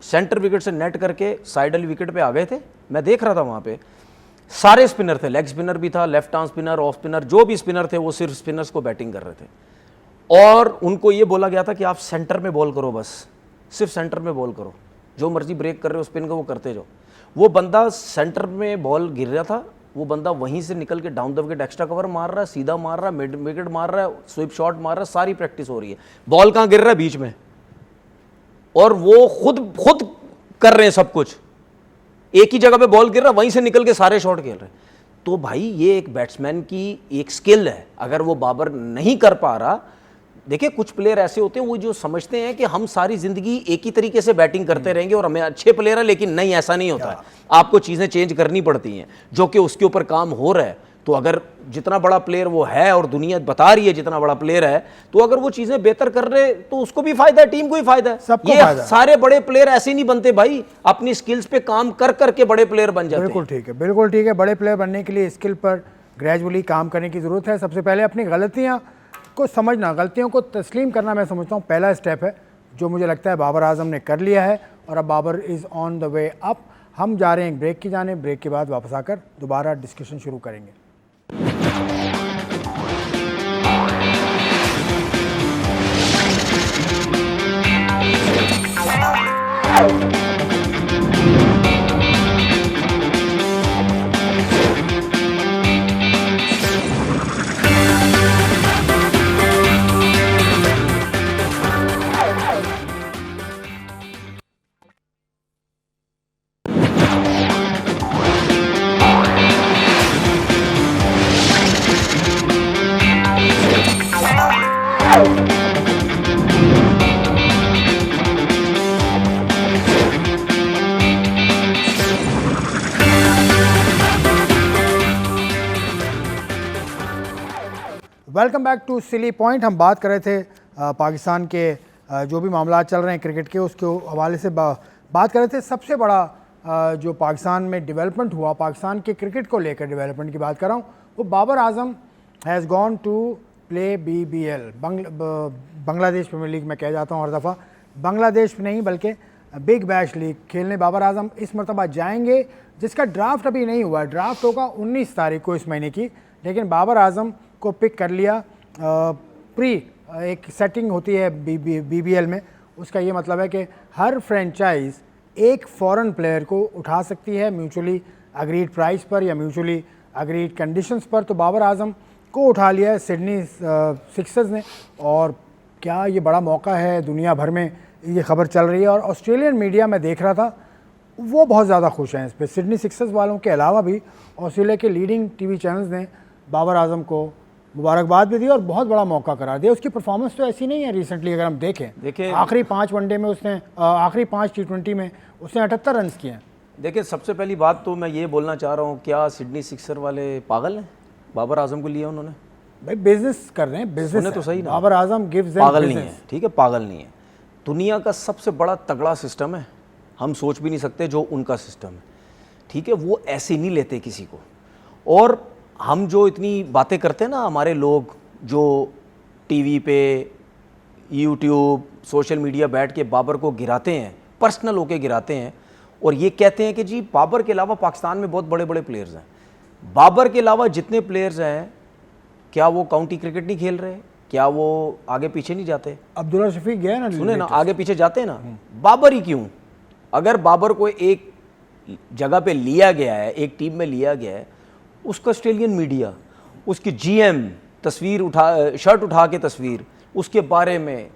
सेंटर विकेट से नेट करके साइडल विकेट पे आ गए थे। मैं देख रहा था वहाँ पे सारे स्पिनर थे, लेग स्पिनर भी था, left arm spinner, off spinner, जो भी स्पिनर थे वो सिर्फ स्पिनर्स को बैटिंग कर रहे थे। और उनको ये बोला गया था कि आप सेंटर में बॉल करो, बस सिर्फ सेंटर में बॉल करो, जो मर्जी ब्रेक कर रहे हो स्पिन को वो करते जाओ। वो बंदा सेंटर में बॉल गिर रहा था, वो बंदा वहीं से निकल के down the wicket extra cover मार रहा है, सीधा मार रहा है, मिड विकेट मार रहा है, स्वीप शॉट मार रहा है, सारी प्रैक्टिस हो रही है। बॉल कहाँ गिर रहा है? बीच में। और वो खुद कर रहे हैं सब कुछ, एक ही जगह पे बॉल गिर रहा है, वहीं से निकल के सारे शॉट खेल रहे हैं। तो भाई ये एक बैट्समैन की एक स्किल है, अगर वो बाबर नहीं कर पा रहा। देखिए, कुछ प्लेयर ऐसे होते हैं वो जो समझते हैं कि हम सारी जिंदगी एक ही तरीके से बैटिंग करते रहेंगे और हमें अच्छे प्लेयर है, लेकिन नहीं, ऐसा नहीं होता है। आपको चीज़ें चेंज करनी पड़ती हैं, जो कि उसके ऊपर काम हो रहा है। तो अगर जितना बड़ा प्लेयर वो है और दुनिया बता रही है जितना बड़ा प्लेयर है, तो अगर वो चीज़ें बेहतर कर रहे तो उसको भी फायदा है, टीम को भी फायदा है, सबको ये फायदा। सारे बड़े प्लेयर ऐसे नहीं बनते भाई, अपनी स्किल्स पे काम कर करके बड़े प्लेयर बन जाते हैं। बिल्कुल ठीक है, बिल्कुल ठीक है। बड़े प्लेयर बनने के लिए स्किल पर ग्रेजुअली काम करने की ज़रूरत है। सबसे पहले अपनी गलतियाँ को समझना, गलतियों को तस्लीम करना, मैं समझता हूँ पहला स्टेप है। जो मुझे लगता है बाबर आजम ने कर लिया है और अब Babar is on the way up. हम जा रहे हैं एक ब्रेक की जाने, ब्रेक के बाद वापस आकर दोबारा डिस्कशन शुरू करेंगे। Welcome back to silly point. हम बात कर रहे थे पाकिस्तान के जो भी मामला चल रहे हैं क्रिकेट के, उसके हवाले से बात कर रहे थे। सबसे बड़ा जो पाकिस्तान में डेवलपमेंट हुआ, पाकिस्तान के क्रिकेट को लेकर डेवलपमेंट की बात कर रहा हूँ, वो Babar Azam has gone to play BBL, Bangladesh premier league. मैं कह जाता हूँ हर दफ़ा बांग्लादेश नहीं बल्कि बिग बैश लीग खेलने बाबर आजम इस मरतबा जाएंगे, जिसका ड्राफ्ट अभी नहीं हुआ। ड्राफ्ट होगा 19 तारीख को इस महीने की, लेकिन बाबर आजम को पिक कर लिया। प्री एक सेटिंग होती है BBL में, उसका ये मतलब है कि हर फ्रेंचाइज एक फॉरेन प्लेयर को उठा सकती है म्यूचुअली अग्रीड प्राइस पर या म्यूचुअली अग्रीड कंडीशंस पर। तो बाबर आजम को उठा लिया है सिडनी सिक्सर्स ने, और क्या ये बड़ा मौका है, दुनिया भर में ये खबर चल रही है। और ऑस्ट्रेलियन मीडिया में देख रहा था, वो बहुत ज़्यादा खुश हैं इस पर। सिडनी सिक्सर्स वालों के अलावा भी ऑस्ट्रेलिया के लीडिंग TV चैनल्स ने बाबर आजम को मुबारकबाद भी दी और बहुत बड़ा मौका करार दिया। उसकी परफॉर्मेंस तो ऐसी नहीं है रिसेंटली, अगर हम देखें आखिरी 5 वनडे में उसने, आखिरी 5 T20 में उसने 78 रन किए हैं। देखिए, सबसे पहली बात तो मैं ये बोलना चाह रहा हूँ, क्या सिडनी सिक्सर वाले पागल हैं? बाबर आजम को लिया उन्होंने, भाई बिजनेस कर रहे हैं, बिजनेस तो सही ना। बाबर आजम गिव्स देम पागल नहीं बिजनेस। है, ठीक है, पागल नहीं है। दुनिया का सबसे बड़ा तगड़ा सिस्टम है, हम सोच भी नहीं सकते जो उनका सिस्टम है, ठीक है। वो ऐसे नहीं लेते किसी को। और हम जो इतनी बातें करते हैं ना, हमारे लोग जो टीवी पे, यूट्यूब, सोशल मीडिया बैठ के बाबर को गिराते हैं, पर्सनल होके गिराते हैं, और ये कहते हैं कि जी बाबर के अलावा पाकिस्तान में बहुत बड़े बड़े प्लेयर्स हैं। बाबर के अलावा जितने प्लेयर्स हैं, क्या वो काउंटी क्रिकेट नहीं खेल रहे? क्या वो आगे पीछे नहीं जाते? अब्दुल्ला शफीक गया ना, सुने ना, आगे पीछे जाते हैं ना। बाबर ही क्यों? अगर बाबर को एक जगह पे लिया गया है, एक टीम में लिया गया है, उसका ऑस्ट्रेलियन मीडिया, उसकी GM तस्वीर शर्ट उठा के तस्वीर, उसके बारे में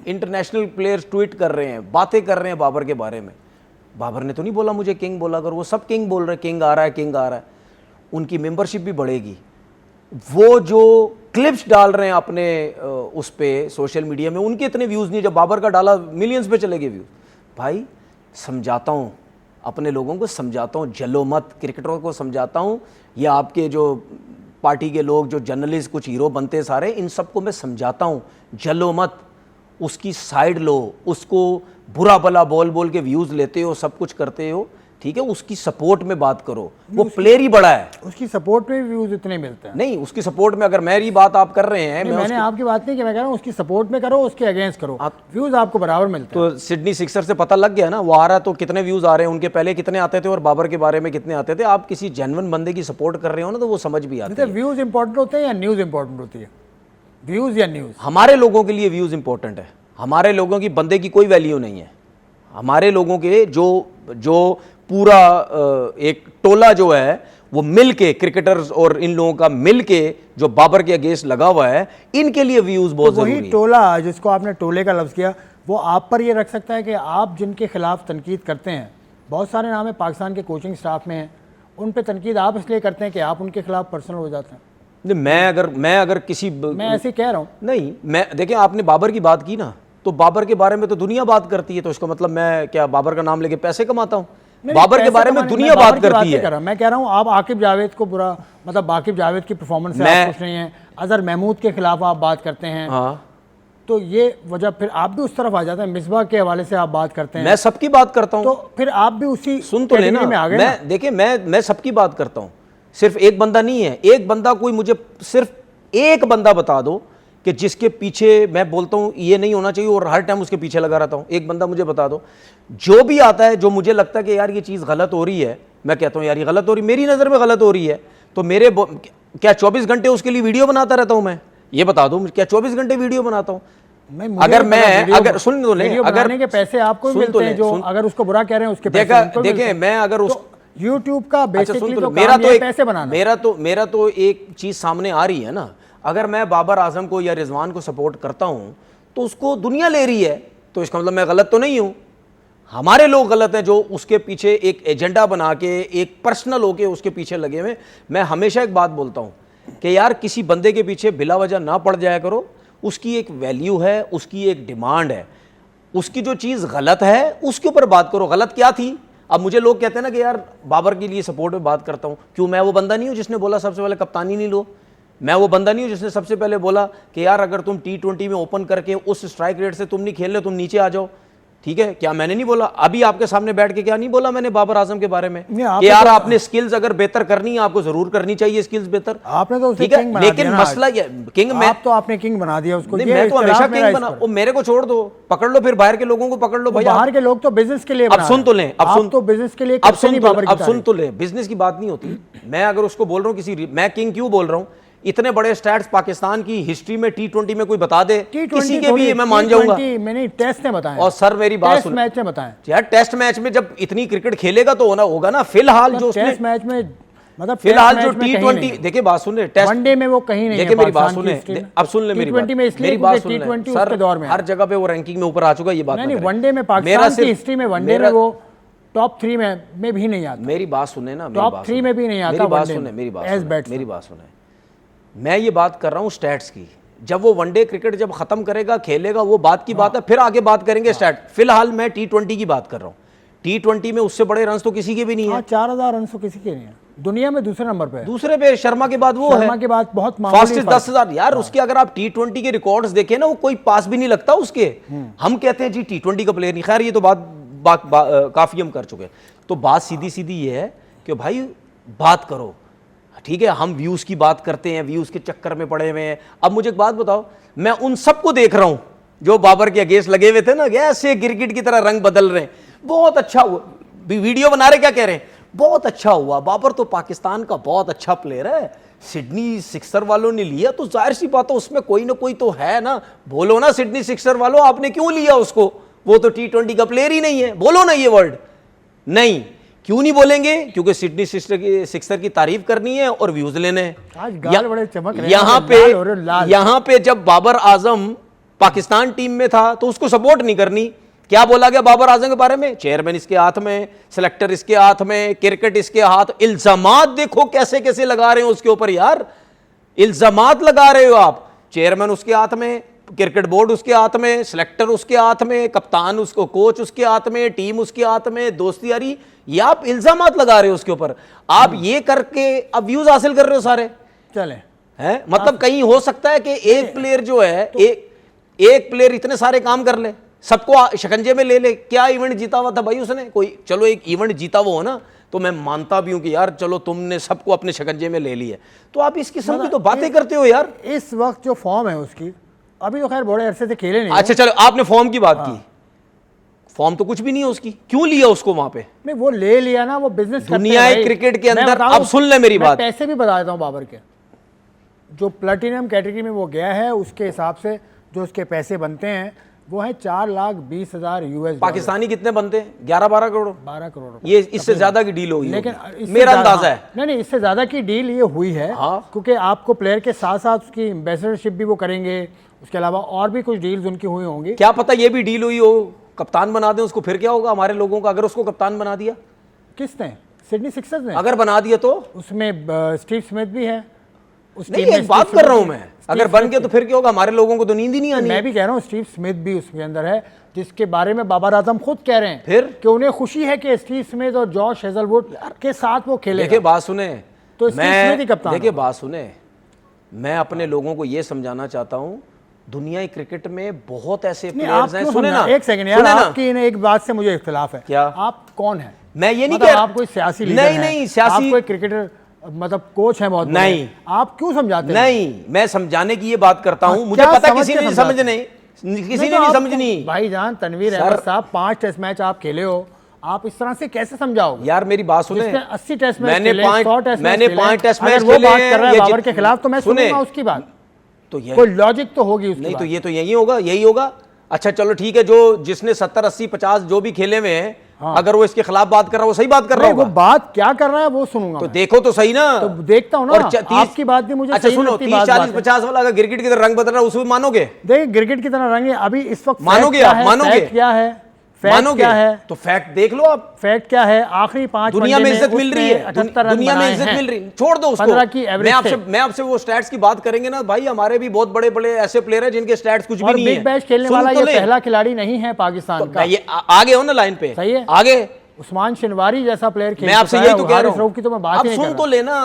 इंटरनेशनल प्लेयर्स ट्वीट कर रहे हैं, बातें कर रहे हैं बाबर के बारे में। बाबर ने तो नहीं बोला मुझे किंग बोला कर, वो सब किंग बोल रहे हैं, किंग आ रहा है, किंग आ रहा है। उनकी मेंबरशिप भी बढ़ेगी। वो जो क्लिप्स डाल रहे हैं अपने उस पे सोशल मीडिया में, उनके इतने व्यूज़ नहीं, जब बाबर का डाला मिलियंस पे चले गए व्यूज़। भाई समझाता हूँ अपने लोगों को, समझाता हूँ, जलो मत। क्रिकेटरों को समझाता हूँ, ये आपके जो पार्टी के लोग, जो जर्नलिस्ट कुछ हीरो बनते सारे, इन सबको मैं समझाता हूँ, जलो मत। उसकी साइड लो, उसको बुरा भला बोल बोल के व्यूज़ लेते हो, सब कुछ करते हो, ठीक है। उसकी सपोर्ट में बात करो, वो प्लेयर ही बड़ा है। उसकी सपोर्ट में व्यूज इतने मिलते हैं नहीं, उसकी सपोर्ट में अगर मेरी बात आप कर रहे हैं, मैंने आपकी बात नहीं की, मैं कह रहा हूँ उसकी सपोर्ट में करो, उसके अगेंस्ट करो, व्यूज आपको बराबर मिलते हैं। तो सिडनी सिक्सर से पता लग गया ना, वो आ रहा तो कितने व्यूज आ रहे हैं, उनके पहले कितने आते थे और बाबर के बारे में कितने आते थे। आप किसी जेन्युइन बंदे की सपोर्ट कर रहे हो ना, तो वो समझ भी आती है। व्यूज इंपॉर्टेंट होते हैं या न्यूज इंपॉर्टेंट होती है? व्यूज या न्यूज? हमारे लोगों के लिए व्यूज इंपॉर्टेंट है। हमारे लोगों की बंदे की कोई वैल्यू नहीं है। हमारे लोगों के जो पूरा एक टोला जो है, वो मिल के, क्रिकेटर्स और इन लोगों का मिल के जो बाबर के अगेंस्ट लगा हुआ है, इनके लिए व्यूज बहुत जरूरी है। वही टोला जिसको आपने टोले का लफ्ज़ किया, वो आप पर ये रख सकता है कि आप जिनके खिलाफ तनकीद करते हैं, बहुत सारे नाम है पाकिस्तान के कोचिंग स्टाफ में हैं, उन पे तनकीद आप इसलिए करते हैं कि आप उनके खिलाफ पर्सनल हो जाते हैं। मैं अगर किसी, मैं ऐसे कह रहा हूँ नहीं, मैं देखिए, आपने बाबर की बात की ना, तो बाबर के बारे में तो दुनिया बात करती है, तो इसका मतलब मैं क्या बाबर का नाम लेके पैसे कमाता हूँ? बाबर के बारे में दुनिया बात करती है। मैं कह रहा हूँ आप आकिब जावेद को बुरा, मतलब आकिब जावेद की परफॉर्मेंस से आप खुश नहीं है, अजहर महमूद के खिलाफ आप बात करते हैं, हाँ, तो ये वजह फिर आप भी उस तरफ आ जाते हैं। मिसबाह के हवाले से आप बात करते हैं, मैं सबकी बात करता हूँ, तो फिर आप भी उसी सुन तो लेना में आ गए। मैं देखिए, मैं सबकी बात करता हूँ, सिर्फ एक बंदा नहीं है। एक बंदा कोई, मुझे सिर्फ एक बंदा बता दो कि जिसके पीछे मैं बोलता हूँ ये नहीं होना चाहिए और हर टाइम उसके पीछे लगा रहता हूँ। एक बंदा मुझे बता दो, जो भी आता है जो मुझे लगता है कि यार ये चीज़ गलत हो रही है, मैं कहता हूँ यार ये गलत हो रही, मेरी नज़र में गलत हो रही है, तो मेरे क्या 24 घंटे उसके लिए वीडियो बनाता रहता हूँ मैं? ये बता दो, क्या 24 घंटे वीडियो बनाता हूँ? अगर मैं अगर सुन लो, अगर के पैसे आपको मिलते हैं, जो अगर उसको बुरा कह रहे हैं उसके पैसे देखें, मैं अगर उस यूट्यूब का बेसिकली तो मेरा तो एक पैसे बनाना, मेरा तो एक चीज सामने आ रही है ना, अगर मैं बाबर आजम को या रिजवान को सपोर्ट करता हूं तो उसको दुनिया ले रही है, तो इसका मतलब मैं गलत तो नहीं हूं। हमारे लोग गलत हैं जो उसके पीछे एक एजेंडा बना के, एक पर्सनल होके उसके पीछे लगे हुए। मैं हमेशा एक बात बोलता हूं कि यार किसी बंदे के पीछे बिला वजह ना पड़ जाया करो, उसकी एक वैल्यू है, उसकी एक डिमांड है, उसकी जो चीज़ गलत है उसके ऊपर बात करो। गलत क्या थी? अब मुझे लोग कहते हैं ना कि यार बाबर के लिए सपोर्ट में बात करता हूं, क्यों? मैं वो बंदा नहीं हूं जिसने बोला सबसे पहले कप्तानी नहीं लो? मैं वो बंदा नहीं हूं जिसने सबसे पहले बोला कि यार अगर तुम T20 में ओपन करके उस स्ट्राइक रेट से तुम नहीं खेल रहे, तुम नीचे आ जाओ? ठीक है, क्या मैंने नहीं बोला? अभी आपके सामने बैठ के क्या नहीं बोला मैंने बाबर आजम के बारे में कि यार आपने स्किल्स अगर बेहतर करनी है, आपको जरूर करनी चाहिए स्किल्स बेहतर। आपने तो ठीक है, लेकिन मसला ये किंग, मैं तो आपने किंग बना दिया उसको। मैं तो हमेशा किंग बना, वो मेरे को छोड़ दो, पकड़ लो फिर बाहर के लोगों को पकड़ लो भाई। बाहर के लोग तो बिजनेस के लिए, अब सुन तो लें, अब सुन तो बिजनेस के लिए, अब सुन तो ले, बिजनेस की बात नहीं होती। मैं अगर उसको बोल रहा हूँ किसी, मैं किंग क्यों बोल रहा हूँ? इतने बड़े स्टैट्स पाकिस्तान की हिस्ट्री में T20 में कोई बता दे, किसी के भी मैं मान जाऊंगा। मैंने टेस्ट में बताया, और सर मेरी बात सुन, मैच में बताया यार, टेस्ट मैच में जब इतनी क्रिकेट खेलेगा तो होगा ना। फिलहाल जो टेस्ट मैच में, मतलब फिलहाल जो T20, देखिए बात सुन, टेस्ट वनडे में वो कहीं नहीं है। देखिए मेरी बात सुने, अब सुन ले मेरी बात, मेरी बात सुन ले सर, हर जगह पे वो रैंकिंग में ऊपर आ चुका है, ये बात नहीं। वनडे में पाकिस्तान की हिस्ट्री में वनडे में वो टॉप 3 में भी नहीं आता। मेरी बात सुने ना, टॉप 3 में भी नहीं आता। मेरी बात सुने, मेरी बात सुने, मैं ये बात कर रहा हूँ स्टैट्स की। जब वो वनडे क्रिकेट जब खत्म करेगा, खेलेगा, वो बात की बात है, फिर आगे बात करेंगे स्टैट। फिलहाल मैं T20 की बात कर रहा हूँ। T20 में उससे बड़े रन तो किसी के भी नहीं है। 4000 रन तो किसी के नहीं है, दुनिया में दूसरे नंबर पे। दूसरे पे शर्मा के बाद वो है, शर्मा के बाद बहुत फास्टेस्ट 10,000 यार। उसके अगर आप T20 के रिकॉर्ड्स देखें ना, वो कोई पास भी नहीं लगता उसके। हम कहते हैं जी T20 का प्लेयर नहीं, खैर ये तो बात काफी हम कर चुके हैं। तो बात सीधी सीधी ये है कि भाई बात करो, ठीक है। हम व्यूज की बात करते हैं, व्यूज के चक्कर में पड़े हुए हैं। अब मुझे एक बात बताओ, मैं उन सबको देख रहा हूं जो बाबर के अगेंस्ट लगे हुए थे ना, ऐसे गिरगिट की तरह रंग बदल रहे हैं। बहुत अच्छा हुआ, वीडियो बना रहे, क्या कह रहे हैं, बहुत अच्छा हुआ, बाबर तो पाकिस्तान का बहुत अच्छा प्लेयर है, सिडनी सिक्सर वालों ने लिया तो जाहिर सी बात है उसमें कोई ना कोई तो है ना। बोलो ना सिडनी सिक्सर वालों, आपने क्यों लिया उसको? वो तो T20 का प्लेयर ही नहीं है। बोलो ना ये वर्ड। नहीं, क्यों नहीं बोलेंगे? क्योंकि सिडनी सिक्सर की तारीफ करनी है और व्यूज लेने हैं। यहाँ पे जब बाबर आजम पाकिस्तान टीम में था तो उसको सपोर्ट नहीं करनी। क्या बोला गया बाबर आजम के बारे में? चेयरमैन इसके हाथ में, सिलेक्टर इसके हाथ में, क्रिकेट इसके हाथ। इल्जामात देखो कैसे कैसे लगा रहे हो उसके ऊपर यार, इल्जामात लगा रहे हो आप। चेयरमैन उसके हाथ में, क्रिकेट बोर्ड उसके हाथ में, सिलेक्टर उसके हाथ में, कप्तान उसको, कोच उसके हाथ में, टीम उसके हाथ में, दोस्ती यारी, ये आप इल्जामात लगा रहे हो उसके ऊपर। आप ये करके अब व्यूज हासिल कर रहे हो सारे। चले हैं, मतलब कहीं हो सकता है कि एक प्लेयर जो है, एक प्लेयर इतने सारे काम कर ले, सबको शिकंजे में ले ले। क्या इवेंट जीता हुआ था भाई उसने? कोई, चलो एक इवेंट जीता हुआ हो ना, तो मैं मानता भी हूं कि यार चलो तुमने सबको अपने शिकंजे में ले लिया। तो आप इस किस्म की तो बातें करते हो यार। इस वक्त जो फॉर्म है उसकी, अभी तो खैर बड़े अरसे से खेले नहीं। अच्छा चलो, आपने फॉर्म की बात की, फॉर्म तो कुछ भी नहीं है उसकी, क्यों लिया उसको वहां पे? नहीं, वो ले लिया ना, वो बिजनेस दुनिया क्रिकेट के अंदर। अब सुन ले मेरी बात, पैसे भी बता देता हूं बाबर के। जो प्लेटिनम कैटेगरी में वो गया है, उसके हिसाब से जो उसके पैसे बनते हैं वो है 4,20,000 US। पाकिस्तानी कितने बनते हैं? 11-12 करोड़, 12 करोड़। ये इससे ज्यादा की डील होगी, लेकिन मेरा अंदाजा है। नहीं, इससे ज्यादा की डील ये हुई है। हाँ? क्योंकि आपको प्लेयर के साथ साथ उसकी एम्बेसडरशिप भी वो करेंगे, उसके अलावा और भी कुछ डील्स उनकी हुई होंगी। क्या पता ये भी डील हुई हो, कप्तान बना दें उसको, फिर क्या होगा हमारे लोगों का? अगर उसको कप्तान बना दिया, किसने? सिडनी सिक्सर्स ने। अगर बना दिया तो उसमें स्टीव स्मिथ भी है। नहीं, एक बात कर रहा हूं मैं, अगर बन गया तो फिर क्या होगा? हमारे लोगों को तो नींद ही नहीं आनी। मैं भी कह रहा हूं स्टीव स्मिथ भी उसके अंदर है, जिसके बारे में बाबर आजम खुद कह रहे हैं फिर कि उन्हें खुशी है कि स्टीव स्मिथ और जॉश हेजलवुड के साथ वो खेले। देखिए बात सुने, तो स्टीव स्मिथ ही कप्तान। देखिए बात सुने, मैं अपने लोगों को यह समझाना चाहता हूं, दुनिया क्रिकेट में बहुत ऐसे प्लेयर्स हैं। सुने ना, एक सेकंड यार, आपकी एक बात से मुझे इख्तिलाफ है। क्या? आप कौन है? मैं ये नहीं कह रहा आप कोई सियासी लीडर हैं? नहीं सियासी, आप कोई क्रिकेटर मतलब कोच हैं बहुत बड़े। नहीं। आप क्यों समझाते हैं? नहीं, मैं समझाने की ये बात करता हूं, मुझे क्या पता समझ किसी के ने नहीं समझाते समझने, किसी ने तो नहीं आप समझनी। भाईजान तनवीर सर- अहमद साहब 5 टेस्ट मैच आप खेले हो, आप इस तरह से कैसे समझाओगे? यार मेरी बात सुने, जिसने 80 टेस्ट मैच मैंने खेले, 5 100 टेस्ट मैच मैंने खेले, 5 टेस्ट मैच अगर वो खेले बात कर रहा है ये बाबर के खिलाफ तो मैं सुने, सुनूंगा उसकी बात। तो ये कोई लॉजिक तो होगी उसकी नहीं, तो बात। ये तो यही होगा, यही होगा। अच्छा चलो ठीक है, जो जिसने 70 80 50 जो भी खेले हुए हैं, अगर वो इसके खिलाफ बात कर रहा है, वो सही बात कर रहा नहीं, वो होगा। बात क्या कर रहा है वो सुनूंगा तो मैं। देखो तो सही ना, तो देखता हूं ना, और आपकी बात भी मुझे अच्छा सही सुनो, लगती 30 बात 40 है। 50 वाला अगर गिरगिट की तरह रंग बदल रहा है उसमें मानोगे? देखिए गिरगिट की तरह रंग है अभी इस वक्त। मानोगे fact क्या आप? है, मानोगे? fact क्या है, फैक्ट मानोगे? क्या है, तो फैक्ट देख लो आप। फैक्ट क्या है? आखिरी 5 दुनिया में इज्जत मिल उसने रही है, 78 रन दुनिया में बनाए इज्जत हैं। मिल रही है, छोड़ दो उसको। 15 की एवरेज से। मैं आपसे वो स्टैट्स की बात करेंगे ना भाई, हमारे भी बहुत बड़े बड़े ऐसे प्लेयर हैं जिनके स्टैट्स कुछ भी और नहीं है। बिग बैश खेलने सुन वाला तो ये ले। पहला खिलाड़ी नहीं है पाकिस्तान का। ये आगे हो ना लाइन पे, सही है। आगे। उस्मान शिनवारी जैसा प्लेयर खेल मैं आपसे चुका यही है, तो कह रहा हारिस रऊफ की तो हूं, मैं बात आप ही नहीं सुन कर तो रहा। लेना।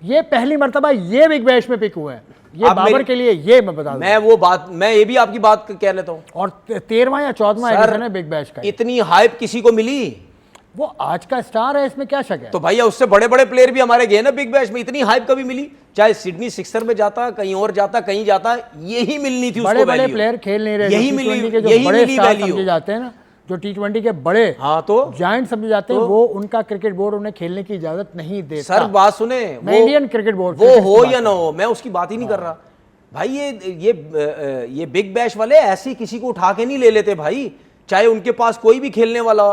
ये पहली मर्तबा ये बिग बैश में पिक हुआ है, ये आप बाबर मेरी- के लिए, ये मैं बता दूं। मैं वो बात, मैं ये भी आपकी बात कह लेता हूँ। और 13वां या 14वां सर, एडिशन है बिग बैश का। इतनी हाइप किसी को मिली? वो आज का स्टार है, इसमें क्या शक है? तो भैया उससे बड़े बड़े प्लेयर भी हमारे गए ना बिग बैश में, इतनी हाइप कभी मिली? चाहे सिडनी सिक्सर में जाता, कहीं और जाता, कहीं जाता, यही मिलनी थी उसको बड़े बड़े value। प्लेयर खेल नहीं रहे, यही जो मिली, T20 के जो यही बड़े मिली स्टार value। समझे जाते हैं ना, जो T20 के बड़े हाँ तो जायंट समझे जाते हैं, वो उनका क्रिकेट बोर्ड उन्हें खेलने की इजाजत नहीं देता। सर बात सुने, मैं इंडियन क्रिकेट बोर्ड वो हो या ना हो, मैं उसकी बात ही नहीं कर रहा भाई। ये बिग बैश वाले ऐसे किसी को उठा के नहीं ले लेते भाई, चाहे उनके पास कोई भी खेलने वाला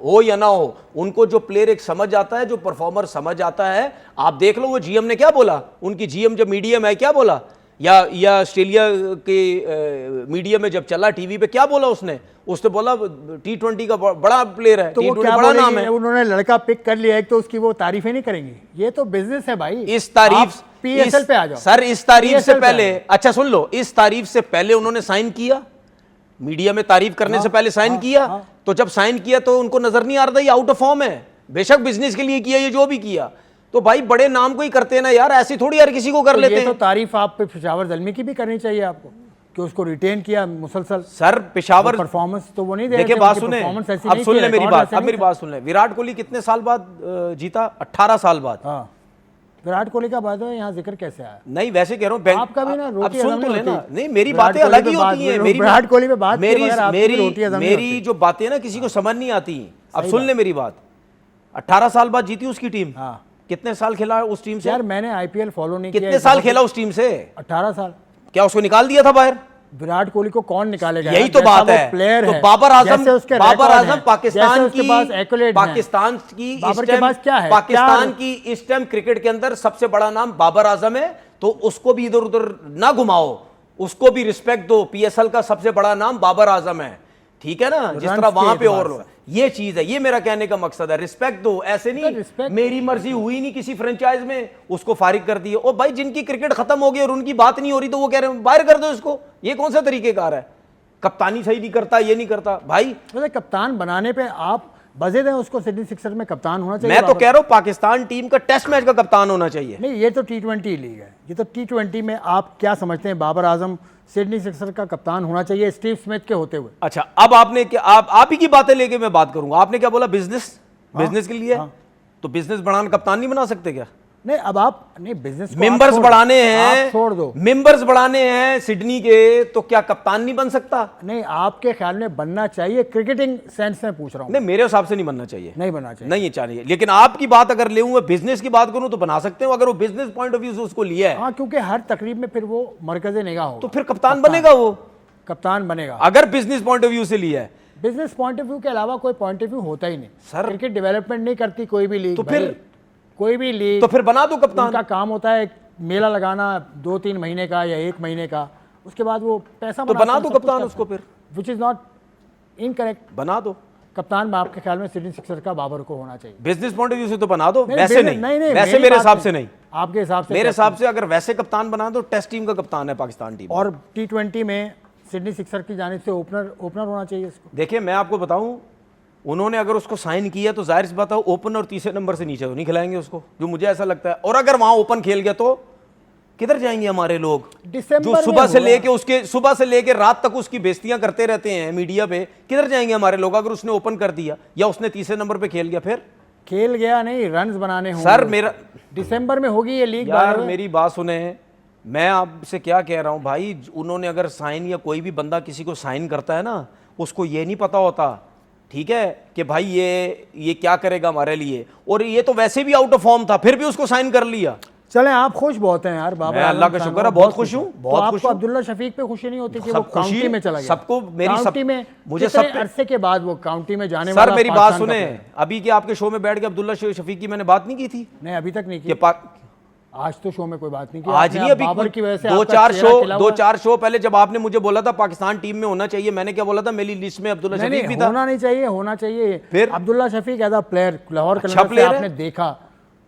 हो या ना हो। उनको जो प्लेयर एक समझ आता है, जो परफॉर्मर समझ आता है। आप देख लो वो जीएम ने क्या बोला, उनकी जीएम जब मीडिया में क्या बोला, या ऑस्ट्रेलिया के मीडिया में जब चला टीवी पे क्या बोला उसने बोला T20 का बड़ा प्लेयर है, तो वो T20 क्या बड़ा नाम है। उन्होंने लड़का पिक कर लिया है तो उसकी वो तारीफें नहीं करेंगी? ये तो बिजनेस है भाई। इस तारीफ PSL पे आ जाओ सर, इस तारीफ से PSL पे पहले, आ जाओ। अच्छा सुन लो, इस तारीफ से पहले उन्होंने साइन किया, मीडिया में तारीफ करने से पहले साइन किया। तो जब साइन किया तो उनको नजर नहीं आ रहा था ये आउट ऑफ फॉर्म है। बेशक बिजनेस के लिए किया, ये जो भी किया, तो भाई बड़े नाम को ही करते हैं ना यार, ऐसी थोड़ी यार किसी को कर लेते ये हैं। तो तारीफ आप पे पेशावर ज़ल्मी की भी करनी चाहिए आपको, कि उसको रिटेन किया मुसलसल। सर पेशावर परफॉर्मेंस तो वो नहीं दे रहे देखिए, थे, बात उनकी सुने, performance ऐसी अब नहीं सुन थी, ले मेरी record बात, ऐसे अब नहीं मेरी थे। बात सुन ले। विराट कोहली कितने साल बाद जीता? 18 साल बाद। हाँ, विराट कोहली का बात है, यहाँ जिक्र कैसे आया? नहीं वैसे कह रहा हूँ, आपका भी ना अब रोटी सुन हजम तो नहीं लेना। होती। नहीं, मेरी विराट बातें कोहली अलग पे ही बात- होती हैं। मेरी विराट कोहली पे बात किए मेरी बगैर आपकी भी रोटी हजम नहीं मेरी होती। जो बातें ना किसी को समझ नहीं आती। अब सुन ले मेरी बात, 18 साल बाद जीती उसकी टीम। हाँ। कितने साल खेला उस टीम से? यार मैंने आईपीएल फॉलो नहीं किया। कितने साल खेला उस टीम से? 18 साल। क्या उसको निकाल दिया था बाहर? विराट कोहली को कौन निकालेगा? यही तो बात है। प्लेयर तो है, बाबर आजम, जैसे उसके बाबर record आजम हैं, पाकिस्तान जैसे उसके की, पास accolades हैं। पाकिस्तान की बाबर इस के टाइम, पास क्या है? पाकिस्तान क्या- की इस टाइम क्रिकेट के अंदर सबसे बड़ा नाम बाबर आजम है। तो उसको भी इधर उधर ना घुमाओ, उसको भी रिस्पेक्ट दो। पीएसएल का सबसे बड़ा नाम बाबर आजम है, ठीक है ना, जिस तरह वहां पे और लोग। ये चीज है, ये मेरा कहने का मकसद है। रिस्पेक्ट दो, ऐसे नहीं रिस्पेक्ट मेरी मर्जी हुई नहीं किसी फ्रेंचाइज में उसको फारिग कर दिए। ओ भाई, जिनकी क्रिकेट खत्म हो गई और उनकी बात नहीं हो रही तो वो कह रहे हैं बाहर कर दो इसको। ये कौन सा तरीकेकार है? कप्तानी सही नहीं करता, ये नहीं करता भाई। वैसे कप्तान बनाने पे आप बजे दें उसको, सिडनी सिक्सर्स में कप्तान होना चाहिए। मैं तो बाबर। कह रहा हूं पाकिस्तान टीम का टेस्ट मैच का कप्तान होना चाहिए। नहीं, ये तो T20 लीग है। ये तो T20 में आप क्या समझते हैं? बाबर आजम सिडनी सिक्सर का कप्तान होना चाहिए स्टीव स्मिथ के होते हुए। अच्छा, अब आपने क्या, आप ही की बातें लेके मैं बात करूंगा। आपने क्या बोला? बिजनेस, बिजनेस के लिए। तो बिजनेस बढ़ाना कप्तान नहीं बना सकते क्या? नहीं, अब आप नहीं, बिजनेस मेंबर्स बढ़ाने आप हैं, छोड़ दो। मेंबर्स बढ़ाने हैं सिडनी के, तो क्या कप्तान नहीं बन सकता? नहीं, आपके ख्याल में बनना चाहिए? क्रिकेटिंग सेंस में पूछ रहा हूँ। नहीं, मेरे हिसाब से नहीं बनना चाहिए। नहीं बनना चाहिए। नहीं, ये चाहिए। लेकिन आपकी बात अगर ले मैं बिजनेस की बात करूं तो बना सकते हो, अगर वो बिजनेस पॉइंट ऑफ व्यू से उसको लिया है। हाँ, क्योंकि हर तकरीब में फिर वो मरकज़े निगाह होगा। तो फिर कप्तान बनेगा वो, कप्तान बनेगा अगर बिजनेस पॉइंट ऑफ व्यू से लिया है। बिजनेस पॉइंट ऑफ व्यू के अलावा कोई पॉइंट ऑफ व्यू होता ही नहीं सर, क्रिकेट डेवलपमेंट नहीं करती कोई भी लीग। तो फिर भाई, कोई भी लीग, तो फिर बना दो कप्तान। उनका काम होता है एक मेला लगाना 2-3 महीने का या 1 महीने का, उसके बाद वो पैसा तो बना दो कप्तान उसको, फिर विच इज नॉट इनकरेक्ट। बना दो कप्तान आपके ख्याल में सिडनी सिक्सर का बाबर को होना चाहिए? बिजनेस पॉइंट ऑफ व्यू से तो बना दो, नहीं, वैसे बिजनेस- नहीं, नहीं, वैसे मेरी मेरे बात हिसाब नहीं। से नहीं। आपके हिसाब से मेरे हिसाब से अगर वैसे कप्तान बना दो, टेस्ट टीम का कप्तान है पाकिस्तान टीम। और T20 में सिडनी सिक्सर की जानिब से ओपनर होना चाहिए इसको। देखिए, मैं आपको बताऊं, उन्होंने अगर उसको साइन किया तो जाहिर सी बात है ओपन और तीसरे नंबर से नीचे तो नहीं खिलाएंगे उसको, जो मुझे ऐसा लगता है। और अगर वहां ओपन खेल गया तो किधर जाएंगे हमारे लोग, दिसंबर जो में सुबह से लेके रात तक उसकी बेइज्जतियां करते रहते हैं मीडिया पे। किधर जाएंगे हमारे लोग अगर उसने ओपन कर दिया या उसने तीसरे नंबर पे खेल गया? फिर खेल गया नहीं, रन्स बनाने होंगे। सर मेरा दिसंबर में होगी ये लीग। यार मेरी बात सुने, मैं आपसे क्या कह रहा हूँ भाई, उन्होंने अगर साइन या कोई भी बंदा किसी को साइन करता है ना, उसको ये नहीं पता होता, ठीक है, कि भाई ये क्या करेगा हमारे लिए, और ये तो वैसे भी आउट ऑफ फॉर्म था, फिर भी उसको साइन कर लिया। चले आप खुश बहुत हैं यार बाबर मैं अल्लाह का शुक्र है बहुत खुश हूँ, बहुत खुश आपको हूँ। अब्दुल्ला शफीक पे खुशी नहीं होती कि वो सब खुशी काउंटी में चला गया? सबको मेरी सब काउंटी में मुझे कितने सब अरसे के बाद वो काउंटी में जाने वाला। सर मेरी बात पाकिस्तान का सुने, player। अभी के आपके शो में बैठ के अब्दुल्ला शफीक की मैंने बात नहीं की थी नहीं अभी तक नहीं कि की। आज तो शो में कोई बात नहीं की। आज नहीं, अभी बाबर की वजह से दो आपका चार चेहरा खिला हुआ है। 4 शो पहले जब आपने मुझे बोला था पाकिस्तान टीम में होना चाहिए, मैंने क्या बोला था, मेरी लिस्ट में अब्दुल्ला नहीं, शफीक भी नहीं, था। होना नहीं चाहिए, होना चाहिए। फिर Abdullah Shafique as a player Lahore अच्छा कलंदर से player है। आपने देखा,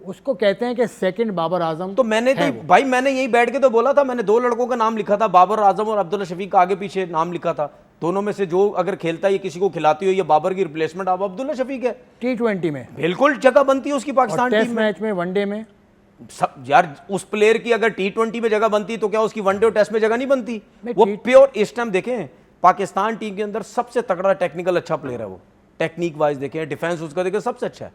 उसको कहते हैं कि सेकंड बाबर आजम। तो मैंने तो भाई मैंने यही बैठ के तो बोला था, मैंने 2 लड़कों का नाम लिखा था, बाबर आजम और अब्दुल्ला शफीक का आगे पीछे नाम लिखा था, दोनों में से जो अगर खेलता है ये किसी को खिलाती हो, ये बाबर की रिप्लेसमेंट अब अब्दुल्ला शफीक है। T20 में बिल्कुल जगह बनती है उसकी पाकिस्तान टेस्ट टीम में। मैच में, वनडे में। सब यार उस प्लेयर की अगर T20 में जगह बनती तो क्या उसकी वनडे और टेस्ट में जगह नहीं बनती? नहीं, वो प्योर, इस टाइम देखें पाकिस्तान टीम के अंदर सबसे तगड़ा टेक्निकल अच्छा प्लेयर है वो, टेक्निक वाइज देखें, डिफेंस उसका देखें सबसे अच्छा है।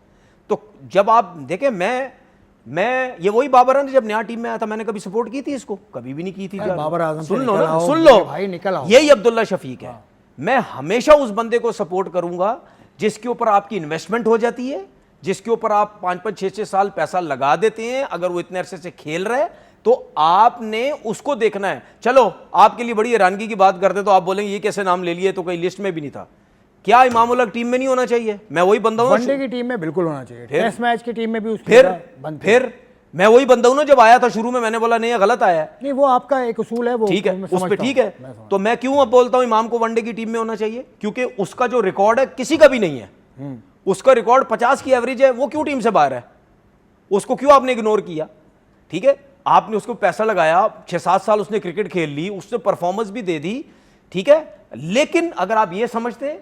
तो जब आप देखें, मैं ये वही बाबर है जब नया टीम में आया था, मैंने कभी सपोर्ट की थी इसको? कभी भी नहीं की थी। बाबर आजम सुन से लो निकल ना, आओ, सुन लो भाई निकल आओ। यही अब्दुल्ला शफीक है। मैं हमेशा उस बंदे को सपोर्ट करूंगा जिसके ऊपर आपकी इन्वेस्टमेंट हो जाती है, जिसके ऊपर आप 5-5, 6-6 साल पैसा लगा देते हैं। अगर वो इतने अरसे से खेल रहे हैं तो आपने उसको देखना है। चलो आपके लिए बड़ी हैरानगी की बात करते तो आप बोलेंगे ये कैसे नाम ले लिए, तो कहीं लिस्ट में भी नहीं था। क्या इमाम उल हक टीम में नहीं होना चाहिए? मैं वही बंदा हूं। वनडे की टीम में बिल्कुल होना चाहिए, टेस्ट मैच की टीम में भी उसकी फिर मैं वही बंदा हूं ना, जब आया था शुरू में मैंने बोला नहीं ये गलत आया है। नहीं वो आपका एक उसूल है, वो ठीक है, मैं उस पे समझता ठीक हूं, है। मैं समझता तो मैं क्यों अब बोलता हूं इमाम को वनडे की टीम में होना चाहिए? क्योंकि उसका जो रिकॉर्ड है किसी का भी नहीं है। उसका रिकॉर्ड 50 की एवरेज है, वो क्यों टीम से बाहर है? उसको क्यों आपने इग्नोर किया? ठीक है, आपने उसको पैसा लगाया, 6-7 साल उसने क्रिकेट खेल ली, उसने परफॉर्मेंस भी दे दी, ठीक है। लेकिन अगर आप ये समझते हैं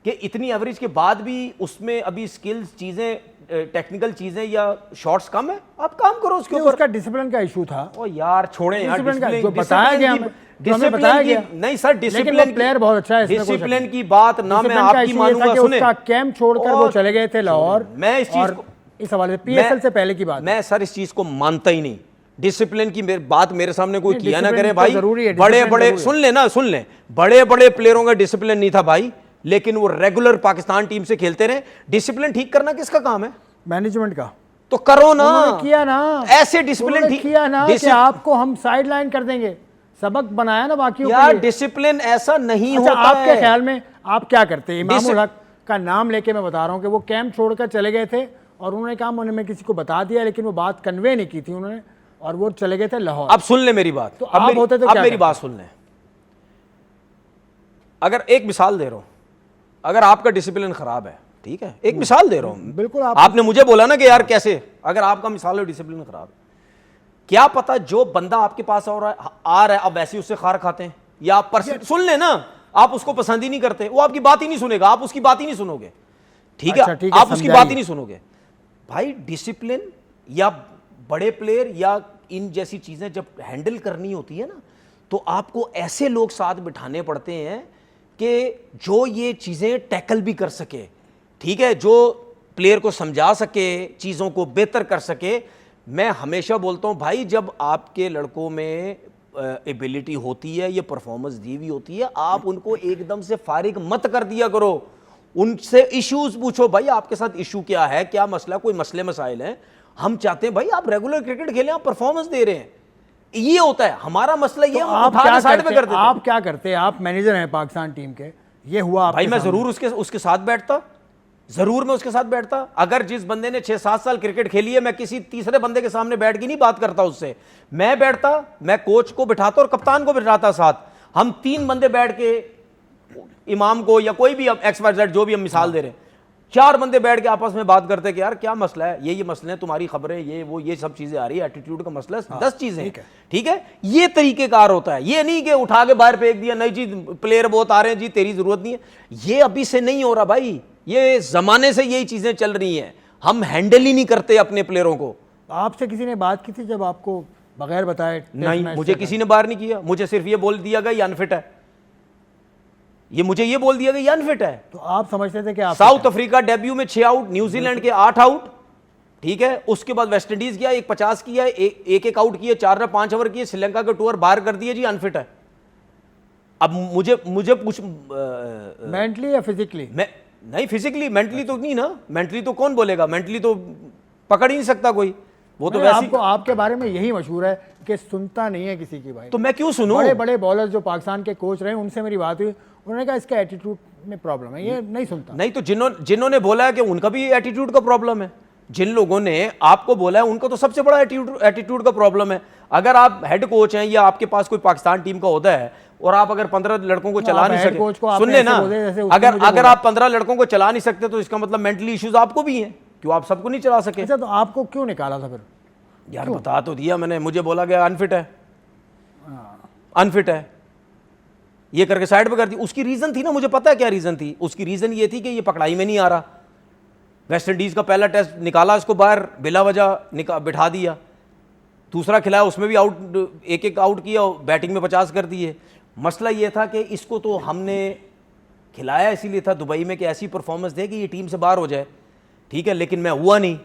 कि इतनी एवरेज के बाद भी उसमें अभी स्किल्स चीजें, टेक्निकल चीजें या शॉट्स कम है, आप काम करो उसके हूं। ऊपर। उसका डिसिप्लिन का इशू था। ओ यार छोड़ें यार, डिसिप्लिन का डिसिप्लिन जो बताया गया हमें, जो हमें बताया गया। नहीं सर, डिसिप्लिन प्लेयर बहुत अच्छा है, इसमें कोई शक डिसिप्लिन नहीं। की बात ना मैं डिसिप्लिन का आपकी issue ये था मानूंगा। कि सुने, उसका कैंप छोड़कर वो चले गए थे लाहौर। मैं इस चीज को, इस हवाले से PSL से पहले की बात, मैं सर इस चीज को मानता ही नहीं। डिसिप्लिन की बात मेरे सामने कोई किया ना डिसिप्लिन करे तो भाई। जरूरी है, बड़े डिसिप्लिन बड़े जरूरी है। सुन लें, बड़े बड़े प्लेयरों का डिसिप्लिन नहीं था भाई, लेकिन वो रेगुलर पाकिस्तान टीम से खेलते रहे। डिसिप्लिन ठीक करना किसका काम है? मैनेजमेंट का। तो करो ना, उन्होंने किया ना, ऐसे डिसिप्लिन ठीक किया ना कि आपको हम साइडलाइन कर देंगे, सबक बनाया ना बाकियों यार। के। डिसिप्लिन ऐसा नहीं अच्छा, होता आपके है। ख्याल में आप क्या करते हैं? इमाम उल हक का नाम लेके मैं बता रहा हूँ कि वो कैंप छोड़कर चले गए थे और उन्होंने कहा मैंने किसी को बता दिया, लेकिन वो बात कन्वे नहीं की थी उन्होंने, और वो चले गए थे लाहौर। अब सुन ले मेरी बात, तो आप होते तो क्या मेरी करते? बात सुन ले। अगर एक मिसाल दे रहा हूं, अगर आपका डिसिप्लिन खराब है, ठीक है, एक मिसाल दे रहा हूं, बिल्कुल आपने मुझे बोला ना कि यार कैसे, अगर आपका मिसाल है डिसिप्लिन खराब है, क्या पता जो बंदा आपके पास आ रहा है अब वैसे उससे खार खाते हैं, या आप सुन ले ना, आप उसको पसंद ही नहीं करते, वो आपकी बात ही नहीं सुनेगा, आप उसकी बात ही नहीं सुनोगे, ठीक है, आप उसकी बात ही नहीं सुनोगे। भाई डिसिप्लिन या बड़े प्लेयर या इन जैसी चीजें जब हैंडल करनी होती है ना, तो आपको ऐसे लोग साथ बिठाने पड़ते हैं कि जो ये चीजें टैकल भी कर सके, ठीक है, जो प्लेयर को समझा सके, चीजों को बेहतर कर सके। मैं हमेशा बोलता हूं भाई, जब आपके लड़कों में एबिलिटी होती है, ये परफॉर्मेंस दी हुई होती है, आप उनको एकदम से फारिग मत कर दिया करो, उनसे इश्यूज पूछो। भाई आपके साथ इशू क्या है, क्या मसला, कोई मसले मसाइल हैं, हम चाहते हैं भाई आप रेगुलर क्रिकेट खेलें, आप परफॉर्मेंस दे रहे हैं, ये होता है हमारा मसला। ये आप क्या करते? आप क्या करते? आप मैनेजर हैं पाकिस्तान टीम के, ये हुआ भाई मैं जरूर उसके साथ बैठता, जरूर मैं उसके साथ बैठता। अगर जिस बंदे ने 6-7 साल क्रिकेट खेली है, मैं किसी तीसरे बंदे के सामने बैठ के नहीं बात करता उससे, मैं बैठता, मैं कोच को बिठाता और कप्तान को बिठाता साथ, हम 3 बंदे बैठ के, इमाम को या कोई भी XYZ जो भी हम मिसाल दे रहे हैं, 4 बंदे बैठ के आपस में बात करते कि यार क्या मसला है, ये मसले हैं, तुम्हारी खबरें, ये वो ये सब चीजें आ रही है, एटीट्यूड का मसला है, 10 चीजें, ठीक है। ये तरीकेकार होता है, ये नहीं कि उठा के बाहर फेंक दिया, नहीं जी प्लेयर बहुत आ रहे हैं जी, तेरी जरूरत नहीं है। ये अभी से नहीं हो रहा भाई, ये जमाने से यही चीजें चल रही हैं, हम हैंडल ही नहीं करते अपने प्लेयरों को। आपसे किसी ने बात की थी जब आपको बगैर बताए? नहीं, मुझे किसी ने बाहर नहीं किया, मुझे सिर्फ ये बोल दिया गया ये अनफिट है, ये मुझे ये बोल दिया गया ये अनफिट है। तो आप समझते थे कि आप साउथ अफ्रीका डेब्यू में 6 आउट, न्यूजीलैंड के 8 आउट, ठीक है। उसके बाद वेस्ट इंडीज किया, एक 50 किया, एक आउट किए, 4 ने 5 ओवर किए, श्रीलंका के टूर बाहर कर दिए जी, अनफिट है। अब मुझे कुछ मेंटली या फिजिकली? मैं नहीं, फिजिकली, मेंटली तो नहीं ना, मेंटली तो कौन बोलेगा, मेंटली तो पकड़ ही नहीं सकता कोई, वो तो वैसे आपको आपके बारे में यही मशहूर है कि सुनता नहीं है किसी की भाई। तो मैं क्यों सुनूं? बड़े बड़े बॉलर जो पाकिस्तान के कोच रहे उनसे मेरी बात हुई, उन्होंने कहा इसका एटीट्यूड में प्रॉब्लम है, ये नहीं सुनता। नहीं तो जिन्होंने बोला है कि उनका भी एटीट्यूड का प्रॉब्लम है, जिन लोगों ने आपको बोला है उनका तो सबसे बड़ा एटीट्यूड का प्रॉब्लम है। अगर आप हेड कोच हैं या आपके पास कोई पाकिस्तान टीम का होता है और आप अगर 15 लड़कों को चला नहीं सकते, सुन लेना, अगर आप 15 लड़कों को चला नहीं सकते तो इसका मतलब मेंटली इश्यूज आपको भी हैं, क्यों आप सबको नहीं चला सके। अच्छा, तो आपको क्यों निकाला था फिर? यार बता तो दिया मैंने, मुझे बोला गया अनफिट है, अनफिट है, ये करके साइड पे कर दी। उसकी रीजन थी ना, मुझे पता है क्या रीजन थी। उसकी रीजन ये थी कि ये पकड़ाई में नहीं आ रहा। वेस्ट इंडीज का पहला टेस्ट निकाला इसको बाहर, बिला वजह बिठा दिया। दूसरा खिलाया, उसमें भी आउट, एक आउट किया, बैटिंग में 50 कर दिए। मसला ये था कि इसको तो हमने खिलाया इसीलिए था दुबई में कि ऐसी परफॉर्मेंस दे कि ये टीम से बाहर हो जाए, ठीक है, लेकिन मैं हुआ नहीं।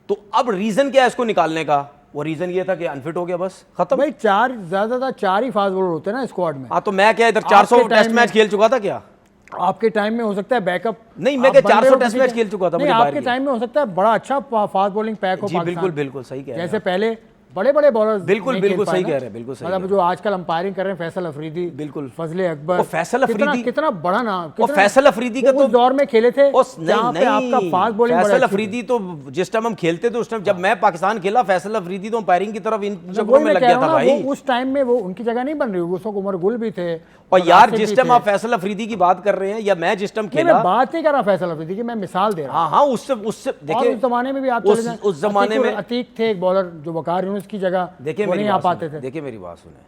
तो अब रीजन क्या है इसको निकालने का? वो रीजन ये था कि अनफिट हो गया, बस खत्म भाई। ज्यादातर 4 ही फास्ट बॉलर होते हैं ना स्क्वाड में। हाँ, तो मैं क्या इधर 400 टेस्ट मैच खेल चुका था क्या? आपके टाइम में हो सकता है बैकअप नहीं, मैं क्या 400 टेस्ट मैच खेल चुका था। नहीं, आपके टाइम में हो सकता है बड़ा अच्छा फास्ट बॉलिंग पैक हो। बिल्कुल बिल्कुल सही कह रहे हैं, जैसे पहले बड़े बड़े बॉलर बिल्कुल सही कह रहे हैं, बिल्कुल सही। मतलब जो आजकल अंपायरिंग कर रहे हैं, फैसल अफरीदी, बिल्कुल, फजले अकबर, फैसल अफरीदी कितना बड़ा नाम, और फैसल अफरीदी का तो उस दौर में खेले थे जहां पे आपका फास्ट बॉलिंग। फैसल अफरीदी तो जिस टाइम हम खेलते थे, उस टाइम जब मैं पाकिस्तान खेला, फैसल अफरीदी तो अंपायरिंग की तरफ इन चक्करों में लग गया था भाई। उस टाइम में वो उनकी जगह नहीं बन रही, उस वक्त उमर गुल भी थे। और यार जिस टाइम आप फैसल अफरीदी की बात कर रहे हैं या मैं जिस टाइम खेला, मैं बात नहीं कर रहा फैसल अफरीदी की, मैं मिसाल दे रहा हूं। हाँ, उससे देखिए, उस जमाने में भी आप उस जमाने में अतीक थे एक बॉलर जो वकार यूनुस की जगह, देखिए मेरी बात पाते थे। देखिए मेरी बात सुने,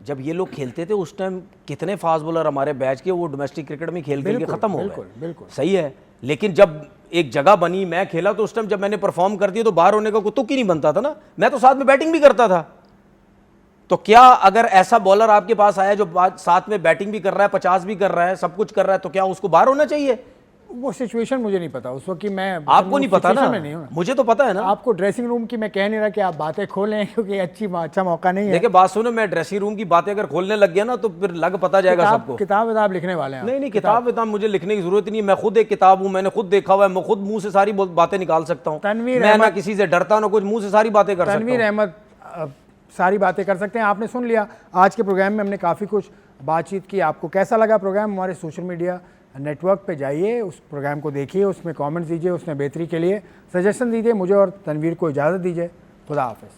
जब ये लोग खेलते थे उस टाइम कितने फास्ट बॉलर हमारे बैच के वो डोमेस्टिक क्रिकेट में खेल के खत्म हो गए। बिल्कुल सही है, लेकिन जब एक जगह बनी, मैं खेला तो उस टाइम जब मैंने परफॉर्म कर दिया तो बाहर होने का कोई तुक ही नहीं बनता था ना। मैं तो साथ में बैटिंग भी करता था। तो क्या अगर ऐसा बॉलर आपके पास आया जो साथ में बैटिंग भी कर रहा है, 50 भी कर रहा है, सब कुछ कर रहा है, तो क्या उसको बाहर होना चाहिए? वो सिचुएशन मुझे नहीं पता उस वक्त की, मैं आपको नहीं पता ना, मुझे तो पता है ना। आपको ड्रेसिंग रूम की मैं कह नहीं रहा कि आप बातें खोलें, क्योंकि अच्छा मौका नहीं है। देखिए बात सुनो, मैं ड्रेसिंग रूम की बातें अगर खोलने लग गया ना तो फिर लग पता जाएगा सबको। किताब लिखने वाले हैं? नहीं, किताब मुझे लिखने की जरूरत नहीं है। मैं खुद एक किताब हूँ, मैंने खुद देखा हुआ है, मैं खुद मुंह से सारी बातें निकाल सकता हूँ। मैं ना किसी से डरता ना कुछ, मुंह से सारी बातें कर सकता हूँ। तनवीर अहमद सारी बातें कर सकते हैं। आपने सुन लिया आज के प्रोग्राम में, हमने काफ़ी कुछ बातचीत की। आपको कैसा लगा प्रोग्राम? हमारे सोशल मीडिया नेटवर्क पे जाइए, उस प्रोग्राम को देखिए, उसमें कमेंट्स दीजिए, उसमें बेहतरी के लिए सजेशन दीजिए। मुझे और तनवीर को इजाज़त दीजिए। खुदा हाफ़िज़।